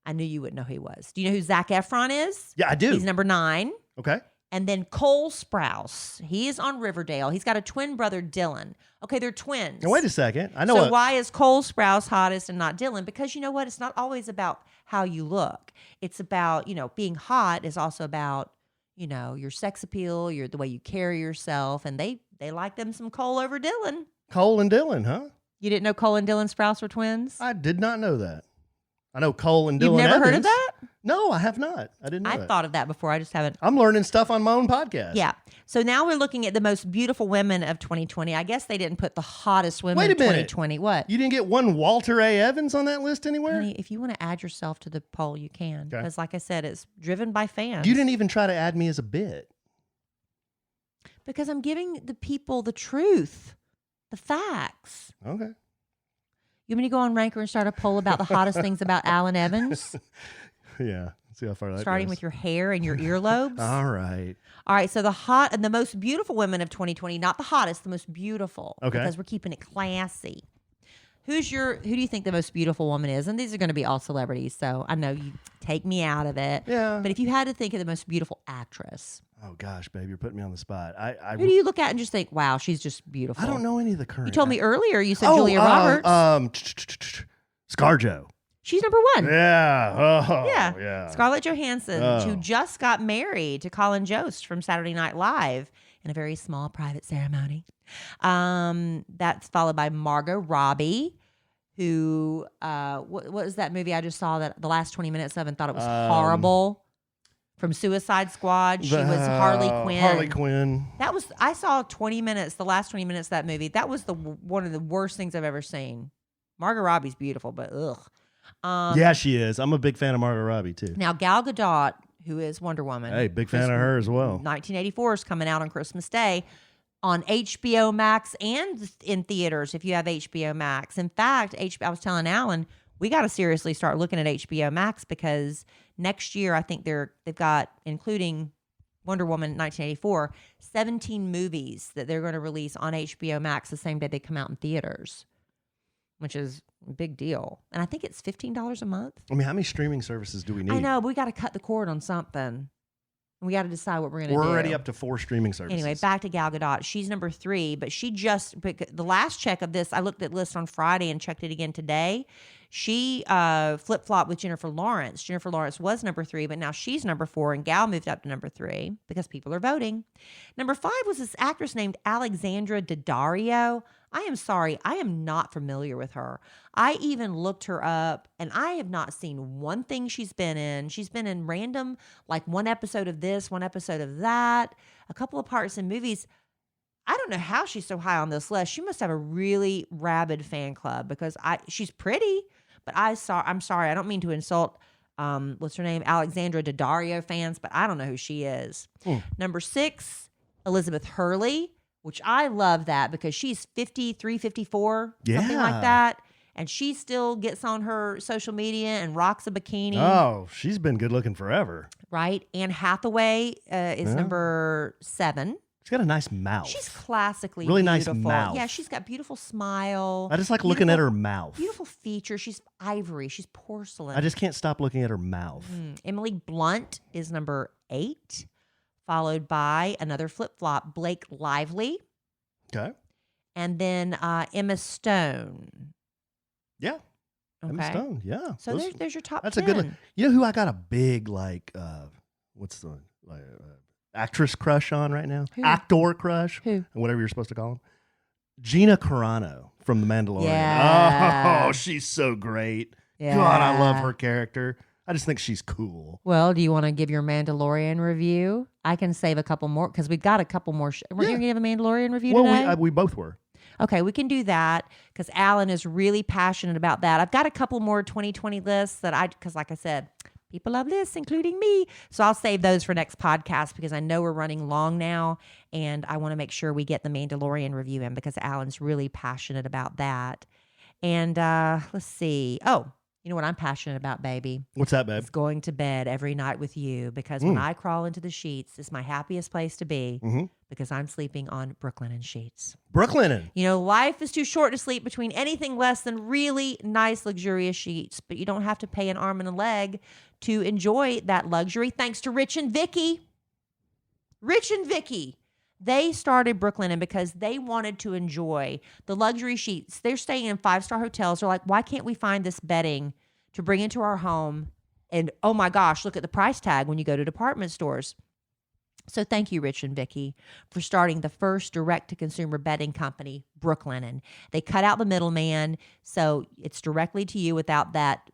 I knew you wouldn't know who he was. Do you know who Zac Efron is? Yeah, I do. He's number 9. Okay. And then Cole Sprouse. He is on Riverdale. He's got a twin brother, Dylan. Okay, they're twins. Now, wait a second. I know. So why is Cole Sprouse hottest and not Dylan? Because you know what? It's not always about how you look. It's about, being hot is also about, your sex appeal, the way you carry yourself. And they like them some Cole over Dylan. Cole and Dylan, huh? You didn't know Cole and Dylan Sprouse were twins? I did not know that. I know Cole and Dylan You've never Evans. heard of that? No, I have not. I didn't know I that. thought of that before. I just haven't. I'm learning stuff on my own podcast. Yeah. So now we're looking at the most beautiful women of 2020. I guess they didn't put the hottest women Wait a of minute. 2020. What? You didn't get one Walter A. Evans on that list anywhere? Honey, if you want to add yourself to the poll, you can. Because like I said, it's driven by fans. You didn't even try to add me as a bit. Because I'm giving the people the truth, the facts. Okay. You want me to go on Ranker and start a poll about the hottest things about Alan Evans? Yeah. Let's see how far that Starting goes. with your hair and your earlobes. All right. All right, so the hot and the most beautiful women of 2020, not the hottest, the most beautiful. Okay. Because we're keeping it classy. Who do you think the most beautiful woman is? And these are going to be all celebrities, so I know you take me out of it. Yeah. But if you had to think of the most beautiful actress, Oh gosh, babe, you're putting me on the spot. who do you look at and just think, wow, she's just beautiful? I don't know any of the current. You told me earlier, you said Julia Roberts. ScarJo. She's number 1. Yeah. Oh, Yeah. yeah. Scarlett Johansson, Oh. who just got married to Colin Jost from Saturday Night Live in a very small private ceremony. That's followed by Margot Robbie, who, what was that movie I just saw that the last 20 minutes of and thought it was horrible? From Suicide Squad. She was Harley Quinn. Harley Quinn. I saw 20 minutes, the last 20 minutes of that movie. That was one of the worst things I've ever seen. Margot Robbie's beautiful, but ugh. Yeah, she is. I'm a big fan of Margot Robbie, too. Now, Gal Gadot, who is Wonder Woman. Hey, big fan of her as well. 1984 is coming out on Christmas Day on HBO Max and in theaters if you have HBO Max. In fact, I was telling Alan, we got to seriously start looking at HBO Max because next year I think they've got, including Wonder Woman 1984, 17 movies that they're going to release on HBO Max the same day they come out in theaters, which is a big deal. And I think it's $15 a month. I mean, how many streaming services do we need? I know, but we got to cut the cord on something. We got to decide what we're going to do. We're already up to 4 streaming services. Anyway, back to Gal Gadot. She's number 3, but the last check of this, I looked at lists on Friday and checked it again today. She flip-flopped with Jennifer Lawrence. Jennifer Lawrence was number 3, but now she's number 4, and Gal moved up to number 3 because people are voting. Number 5 was this actress named Alexandra Daddario. I am sorry, I am not familiar with her. I even looked her up, and I have not seen one thing she's been in. She's been in random, like one episode of this, one episode of that, a couple of parts in movies. I don't know how she's so high on this list. She must have a really rabid fan club because she's pretty, but I'm sorry, I don't mean to insult, what's her name, Alexandra Daddario fans, but I don't know who she is. Number 6, Elizabeth Hurley, which I love that because she's 53, 54, something like that. And she still gets on her social media and rocks a bikini. Oh, she's been good looking forever. Right. Anne Hathaway is number 7. She's got a nice mouth. She's classically really beautiful. Nice mouth. Yeah, she's got beautiful smile. I just like looking at her mouth. Beautiful features. She's ivory. She's porcelain. I just can't stop looking at her mouth. Emily Blunt is number 8, followed by another flip-flop, Blake Lively, Okay. and then Emma Stone. Yeah. Emma Okay. Stone. Yeah. So there's your top That's 10. a good one. You know who I got a big what's the actress crush on right now? Who? Actor crush. Who? Whatever you're supposed to call him. Gina Carano from The Mandalorian. Yeah. Oh, she's so great. Yeah. God, I love her character. I just think she's cool. Well, do you want to give your Mandalorian review? I can save a couple more because we've got a couple more. We're going to give a Mandalorian review today? Well, we both were. Okay, we can do that because Alan is really passionate about that. I've got a couple more 2020 lists because like I said, people love lists, including me. So I'll save those for next podcast because I know we're running long now and I want to make sure we get the Mandalorian review in because Alan's really passionate about that. And let's see. Oh, you know what I'm passionate about, baby? What's that, babe? It's going to bed every night with you because when I crawl into the sheets, it's my happiest place to be because I'm sleeping on Brooklinen sheets. Brooklinen. You know, life is too short to sleep between anything less than really nice, luxurious sheets, but you don't have to pay an arm and a leg to enjoy that luxury thanks to Rich and Vicky. Rich and Vicky. They started Brooklinen because they wanted to enjoy the luxury sheets. They're staying in 5-star hotels. They're like, why can't we find this bedding to bring into our home? And oh my gosh, look at the price tag when you go to department stores. So thank you, Rich and Vicky, for starting the first direct-to-consumer bedding company, Brooklinen. They cut out the middleman, so it's directly to you without that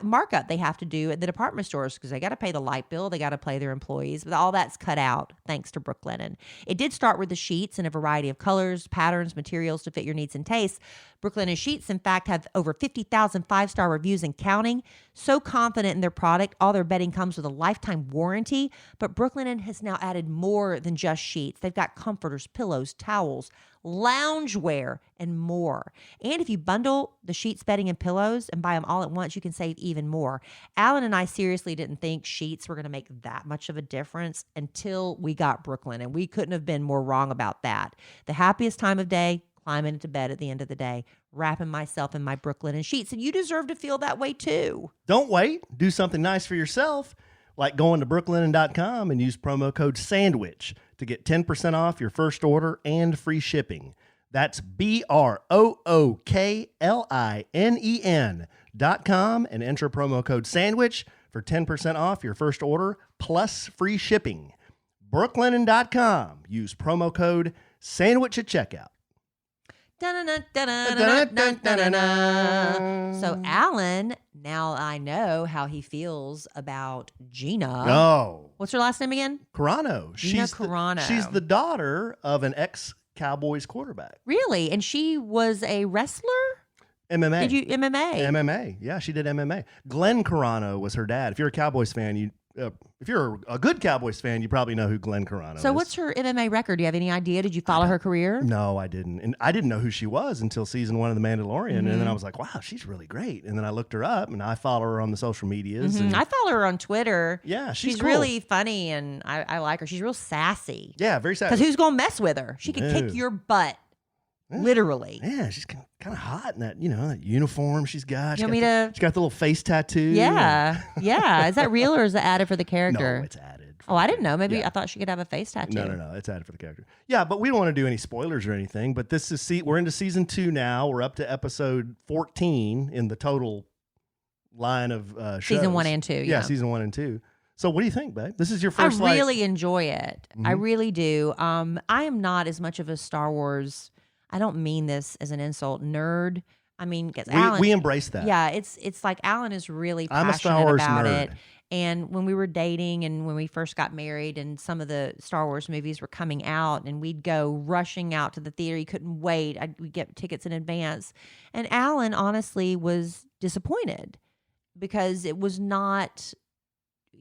markup they have to do at the department stores because they got to pay the light bill, they got to pay their employees, but all that's cut out thanks to Brooklinen. It did start with the sheets in a variety of colors, patterns, materials to fit your needs and tastes. Brooklinen sheets, in fact, have over 50,000 5-star reviews and counting. So confident in their product, all their bedding comes with a lifetime warranty, but Brooklinen has now added more than just sheets. They've got comforters, pillows, towels, loungewear, and more. And if you bundle the sheets, bedding, and pillows and buy them all at once, you can save even more. Alan and I seriously didn't think sheets were going to make that much of a difference until we got Brooklinen. We couldn't have been more wrong about that. The happiest time of day, climbing into bed at the end of the day, wrapping myself in my Brooklinen sheets. And you deserve to feel that way too. Don't wait. Do something nice for yourself, like going to brooklinen.com and use promo code SANDWICH to get 10% off your first order and free shipping. That's BROOKLINEN.com and enter promo code SANDWICH for 10% off your first order plus free shipping. Brooklinen.com. Use promo code SANDWICH at checkout. So Alan, now I know how he feels about Gina. Oh. What's her last name again? Carano. Gina Carano. She's the daughter of an ex-Cowboys quarterback. Really? And she was a wrestler? MMA. Did you MMA? MMA. Yeah, she did MMA. Glenn Carano was her dad. If you're a Cowboys fan, if you're a good Cowboys fan, you probably know who Glenn Carano is. So what's her MMA record? Do you have any idea? Did you follow her career? No, I didn't. And I didn't know who she was until season 1 of The Mandalorian. And then I was like, wow, she's really great. And then I looked her up and I follow her on the social medias. And I follow her on Twitter. Yeah, she's cool. Really funny and I like her. She's real sassy. Yeah, very sassy. Because who's going to mess with her? She could kick your butt. Yeah. Literally. Yeah, she's kind of hot in that, that uniform she's got. She's got the little face tattoo. Yeah. Yeah. Is that real or is it added for the character? No, it's added. Oh, I didn't know. Maybe Yeah. I thought she could have a face tattoo. No. It's added for the character. Yeah, but we don't want to do any spoilers or anything. But this is we're into season 2 now. We're up to episode 14 in the total line of shows. Season 1 and 2. Yeah, season 1 and 2. So what do you think, babe? This is your first. I really enjoy it. I really do. I am not as much of a Star Wars. I don't mean this as an insult, nerd. I mean, because Alan, we embrace that. Yeah, it's like Alan is really passionate I'm a Star Wars about nerd. it. And when we were dating and when we first got married and some of the Star Wars movies were coming out and we'd go rushing out to the theater. He couldn't wait. We'd get tickets in advance. And Alan honestly was disappointed because it was not,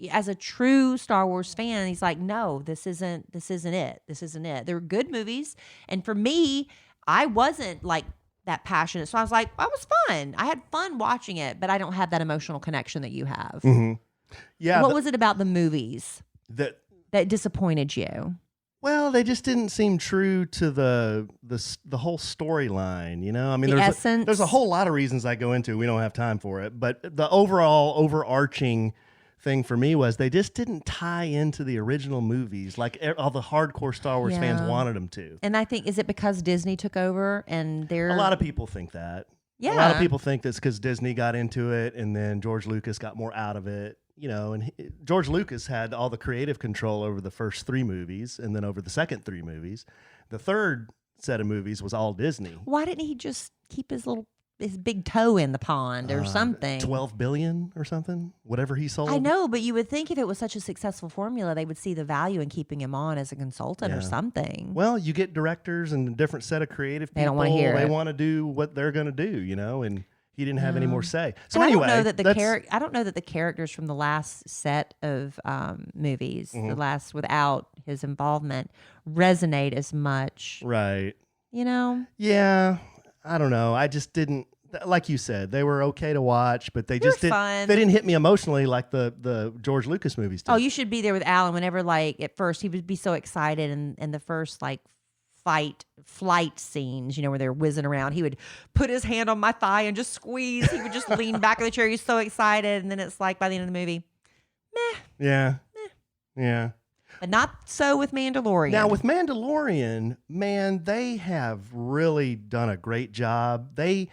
as a true Star Wars fan, he's like, no, this isn't it. This isn't it. They're good movies. And for me, I wasn't like that passionate. So I was like, I was fun. I had fun watching it, but I don't have that emotional connection that you have. Mm-hmm. Yeah. What was it about the movies that disappointed you? Well, they just didn't seem true to the whole storyline, I mean, there's a whole lot of reasons I go into. We don't have time for it, but the overall overarching thing for me was they just didn't tie into the original movies like all the hardcore Star Wars fans wanted them to. And I think, is it because Disney took over and they're... A lot of people think that. Yeah. A lot of people think that's because Disney got into it and then George Lucas got more out of it. You know, and George Lucas had all the creative control over the first 3 movies and then over the second 3 movies. The third set of movies was all Disney. Why didn't he just keep his big toe in the pond or something? 12 billion or something, whatever he sold. I know, but you would think if it was such a successful formula, they would see the value in keeping him on as a consultant or something. Well, you get directors and a different set of creative people. They don't want to hear it. They want to do what they're going to do, you know, and he didn't have any more say. So and anyway, I don't know that the characters from the last set of movies, the last without his involvement, resonate as much. Right. You know? Yeah. I don't know. I just didn't. Like you said, they were okay to watch, but they just didn't. They didn't hit me emotionally like the George Lucas movies did. Oh, you should be there with Alan whenever, like, at first he would be so excited, and the first like flight scenes, you know, where they're whizzing around, he would put his hand on my thigh and just squeeze. He would just lean back in the chair. He's so excited, and then it's like by the end of the movie, meh. Yeah, yeah. But not so with Mandalorian. Now with Mandalorian, man, they have really done a great job. They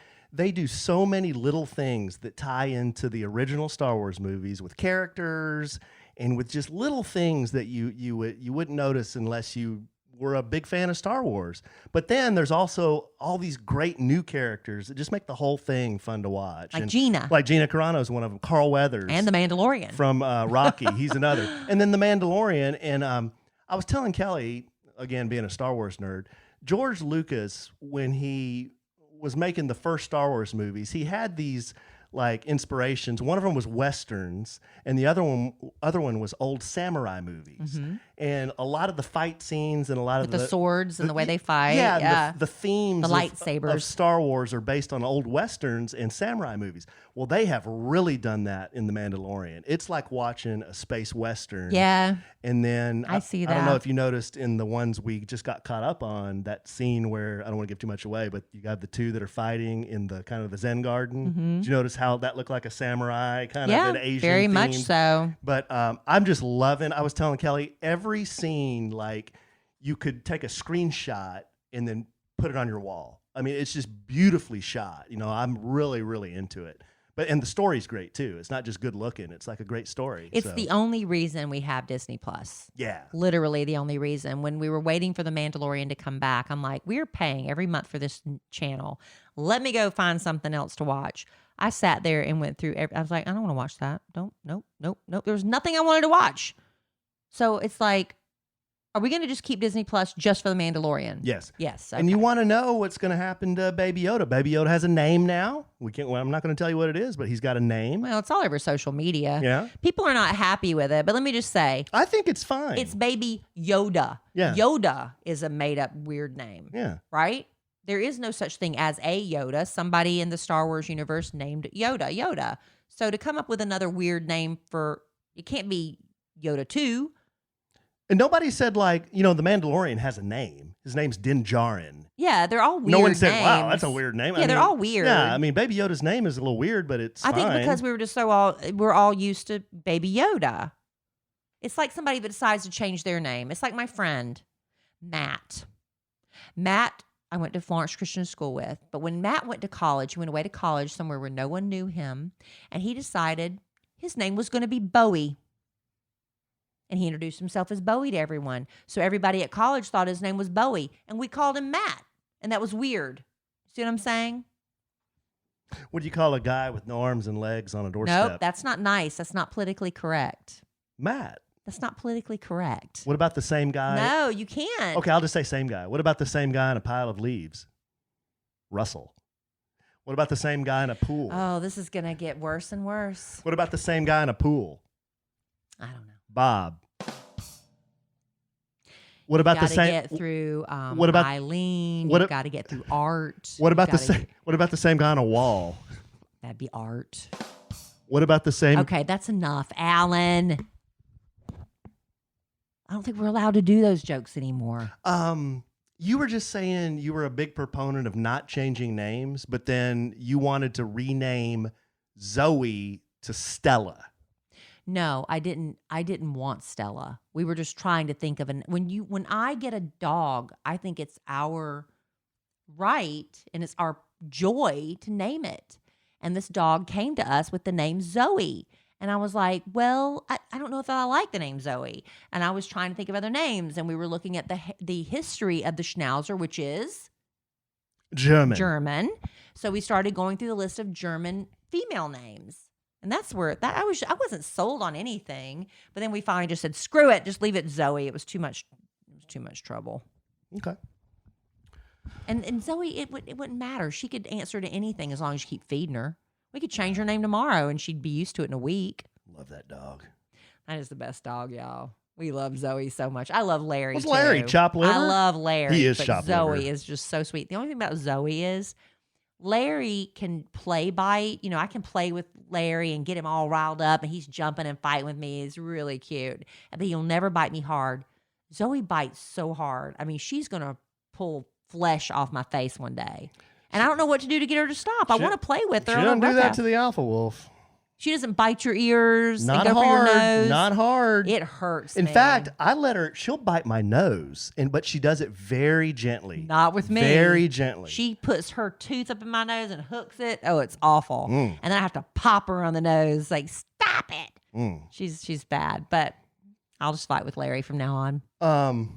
do so many little things that tie into the original Star Wars movies with characters and with just little things that you wouldn't notice unless you were a big fan of Star Wars. But then there's also all these great new characters that just make the whole thing fun to watch. Like Gina. Like Gina Carano is one of them. Carl Weathers. And the Mandalorian. From Rocky. He's another. And then the Mandalorian. And I was telling Kelly, again, being a Star Wars nerd, George Lucas, when he was making the first Star Wars movies, he had these like inspirations. One of them was Westerns, and the other one was old samurai movies. Mm-hmm. And a lot of the fight scenes and a lot with of the swords and the way they fight. Yeah. The themes the lightsabers of Star Wars are based on old Westerns and samurai movies. Well, they have really done that in The Mandalorian. It's like watching a space Western. Yeah. And then I see that. I don't know if you noticed in the ones we just got caught up on, that scene where, I don't want to give too much away, but you got the 2 that are fighting in the kind of the Zen garden. Mm-hmm. Did you notice how that looked like a samurai kind of an Asian very theme? much so. But I'm just loving, I was telling Kelly, every scene, like you could take a screenshot and then put it on your wall. I mean, it's just beautifully shot. You know, I'm really, really into it. And the story's great too. It's not just good looking. It's like a great story. It's the only reason we have Disney Plus. Yeah. Literally the only reason. When we were waiting for The Mandalorian to come back, I'm like, we're paying every month for this channel. Let me go find something else to watch. I sat there and went through I was like, I don't want to watch that. Nope. There was nothing I wanted to watch. So it's like, are we going to just keep Disney Plus just for The Mandalorian? Yes. Yes. Okay. And you want to know what's going to happen to Baby Yoda. Baby Yoda has a name now. I'm not going to tell you what it is, but he's got a name. Well, it's all over social media. Yeah. People are not happy with it, but let me just say. I think it's fine. It's Baby Yoda. Yeah. Yoda is a made-up weird name. Yeah. Right? There is no such thing as a Yoda. Somebody in the Star Wars universe named Yoda. So to come up with another weird name it can't be Yoda 2. And nobody said, like, you know, the Mandalorian has a name. His name's Din Djarin. Yeah, they're all weird. No one said, names. wow, that's a weird name. Yeah, they're all weird. Yeah, I mean, Baby Yoda's name is a little weird, but it's fine. I think because we were just we're all used to Baby Yoda. It's like somebody that decides to change their name. It's like my friend, Matt. Matt, I went to Florence Christian School with. But when Matt went to college, he went away to college somewhere where no one knew him, and he decided his name was going to be Bowie. And he introduced himself as Bowie to everyone. So everybody at college thought his name was Bowie. And we called him Matt. And that was weird. See what I'm saying? What do you call a guy with no arms and legs on a doorstep? Nope, that's not nice. That's not politically correct. Matt. That's not politically correct. What about the same guy? No, you can't. Okay, I'll just say same guy. What about the same guy in a pile of leaves? Russell. What about the same guy in a pool? Oh, this is going to get worse and worse. What about the same guy in a pool? I don't know. Bob. What about the same? Get through what about Eileen? You've got to get through Art. What about the same? What about the same guy on a wall? That'd be Art. What about the same? Okay, that's enough, Alan. I don't think we're allowed to do those jokes anymore. You were just saying you were a big proponent of not changing names, but then you wanted to rename Zoe to Stella. No, I didn't want Stella. We were just trying to think of when I get a dog, I think it's our right and it's our joy to name it. And this dog came to us with the name Zoe. And I was like, well, I don't know if I like the name Zoe. And I was trying to think of other names. And we were looking at the history of the Schnauzer, which is German. So we started going through the list of German female names. And that's where I wasn't sold on anything. But then we finally just said, screw it, just leave it Zoe. It was too much trouble. Okay. And Zoe, it wouldn't matter. She could answer to anything as long as you keep feeding her. We could change her name tomorrow and she'd be used to it in a week. Love that dog. That is the best dog, y'all. We love Zoe so much. I love Larry. What's Larry? Chop liver? I love Larry. He is but chop Zoe liver. is just so sweet. The only thing about Zoe is Larry can play bite. You know, I can play with Larry and get him all riled up and he's jumping and fighting with me. He's really cute. But he'll never bite me hard. Zoe bites so hard. I mean, she's going to pull flesh off my face one day. And I don't know what to do to get her to stop. I want to play with her. She doesn't do that to the alpha wolf. She doesn't bite your ears. Not and go hard. For your nose. Not hard. It hurts. In fact, I let her. She'll bite my nose, but she does it very gently. Not with me. Very gently. She puts her tooth up in my nose and hooks it. Oh, it's awful. And then I have to pop her on the nose, like stop it. She's bad, but I'll just fight with Larry from now on. And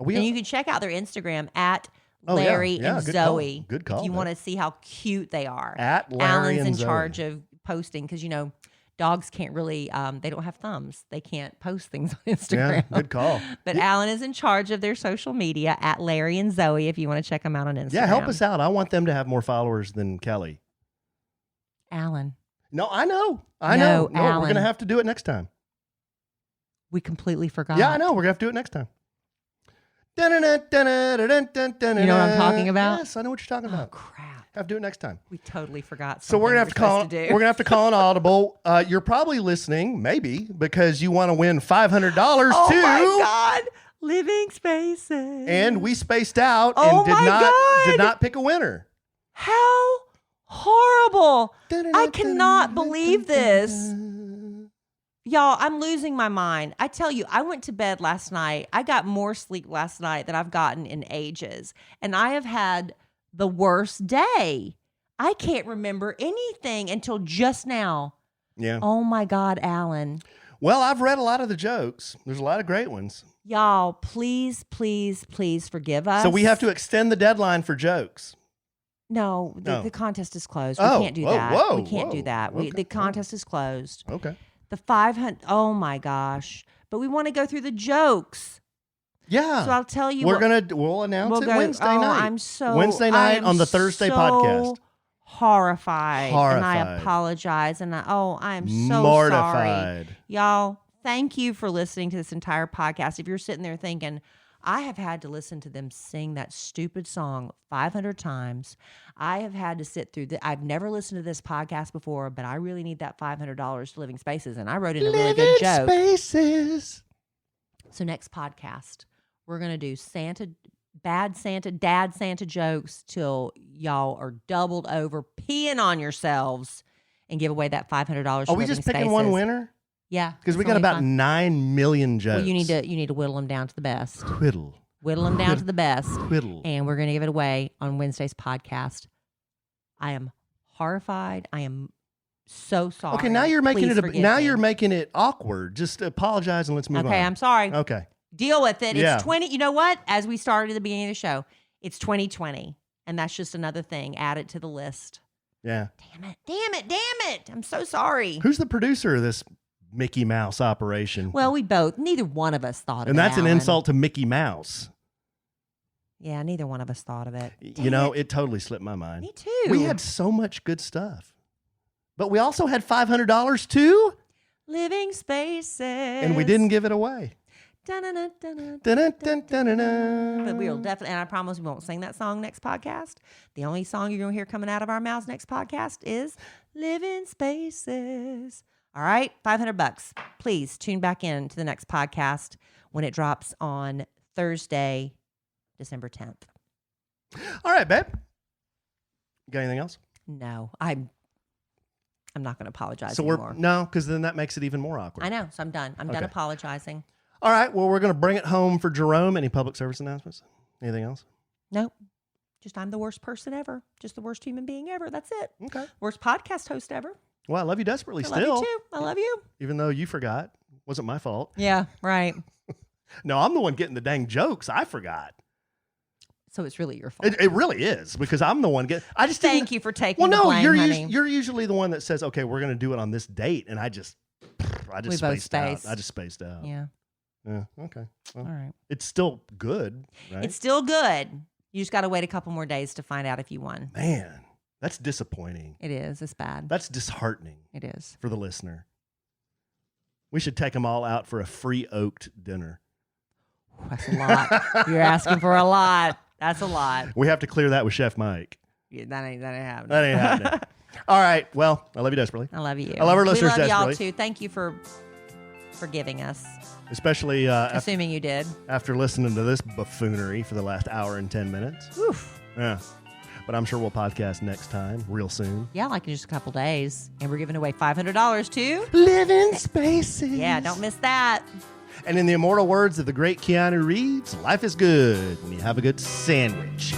you can check out their Instagram at Larry and Zoe. Good call. If you want to see how cute they are. At Larry Alan's and in Zoe. charge of posting because, you know, dogs can't really, they don't have thumbs. They can't post things on Instagram. Yeah, good call. But Alan is in charge of their social media at Larry and Zoe if you want to check them out on Instagram. Yeah, help us out. I want them to have more followers than Kelly. Alan. No, I know. No, Alan. we're going to have to do it next time. We completely forgot. Yeah, I know. We're going to have to do it next time. You know what I'm talking about? Yes, I know what you're talking about. Oh, crap. Have to do it next time. We totally forgot. So we're gonna have to call. To do. We're gonna have to call an audible. You're probably listening, maybe because you want to win $500 too. Oh my God! Living spaces. And we spaced out and did not pick a winner. How horrible! I cannot believe this. Y'all, I'm losing my mind. I tell you, I went to bed last night. I got more sleep last night than I've gotten in ages. And I have had the worst day. I can't remember anything until just now. Yeah. Oh my God, Alan. Well, I've read a lot of the jokes. There's a lot of great ones. Y'all, please, please, please forgive us. So we have to extend the deadline for jokes. No, the contest is closed. We Oh, can't do whoa, that. whoa, We can't do whoa. that. Okay. The contest is closed. Okay. The 500. Oh my gosh! But we want to go through the jokes. Yeah. So I'll tell you. We'll announce it Wednesday night. I'm so Wednesday night on the Thursday podcast. Horrified. And I apologize. And I am so mortified. Sorry, y'all. Thank you for listening to this entire podcast. If you're sitting there thinking, I have had to listen to them sing that stupid song 500 times. I have had to sit through I've never listened to this podcast before, but I really need that $500 to Living Spaces. And I wrote in a really good joke. Living Spaces. So next podcast, we're going to do dad Santa jokes till y'all are doubled over, peeing on yourselves, and give away that $500. Are we just picking one winner? Yeah, because we got about 9 million jokes. Well, you need to whittle them down to the best. Whittle them down to the best. Whittle. And we're going to give it away on Wednesday's podcast. I am horrified. I am so sorry. Okay, now you're making Please making it awkward. Just apologize and let's move on. Okay, I'm sorry. Okay. Deal with it. Yeah. It's 20. You know what? As we started at the beginning of the show, it's 2020, and that's just another thing. Add it to the list. Yeah. Damn it. I'm so sorry. Who's the producer of this Mickey Mouse operation? Well, neither one of us thought of it. And that's an Alan. insult to Mickey Mouse. Yeah, neither one of us thought of it. It totally slipped my mind. Me too. We had so much good stuff. But we also had $500 too. Living Spaces. And we didn't give it away. But we will definitely, and I promise we won't sing that song next podcast. The only song you're going to hear coming out of our mouths next podcast is Living Spaces. All right, $500. Please tune back in to the next podcast when it drops on Thursday, December 10th. All right, babe. Got anything else? No, I'm I'm not going to apologize So anymore. no, because then that makes it even more awkward. I know. So I'm done. I'm done Okay. apologizing. All right. Well, we're going to bring it home for Jerome. Any public service announcements? Anything else? Nope. Just I'm the worst person ever. Just the worst human being ever. That's it. Okay. Worst podcast host ever. Well, I love you desperately I still. love you too. I love you. Even though you forgot. Wasn't my fault. Yeah, right. No, I'm the one getting the dang jokes. I forgot. So it's really your fault. It really is because I'm the one getting. I just Thank didn't- you for taking Well, the no, blame, honey. you're usually the one that says, "Okay, we're going to do it on this date," and I just We both spaced out. spaced. I just spaced out. Yeah. Yeah. Okay. Well, All right. it's still good, right? It's still good. You just got to wait a couple more days to find out if you won. Man, that's disappointing. It is. It's bad. That's disheartening It is. for the listener. We should take them all out for a free oaked dinner. That's a lot. You're asking for a lot. That's a lot. We have to clear that with Chef Mike. Yeah, that ain't happening. That ain't happening. All right. Well, I love you desperately. I love you. I love our listeners We love y'all desperately. too. Thank you for forgiving us. Especially Assuming you did. after listening to this buffoonery for the last hour and 10 minutes. Oof. Yeah. But I'm sure we'll podcast next time, real soon. Yeah, like in just a couple days. And we're giving away $500 too. Living spaces. Yeah, don't miss that. And in the immortal words of the great Keanu Reeves, life is good when you have a good sandwich.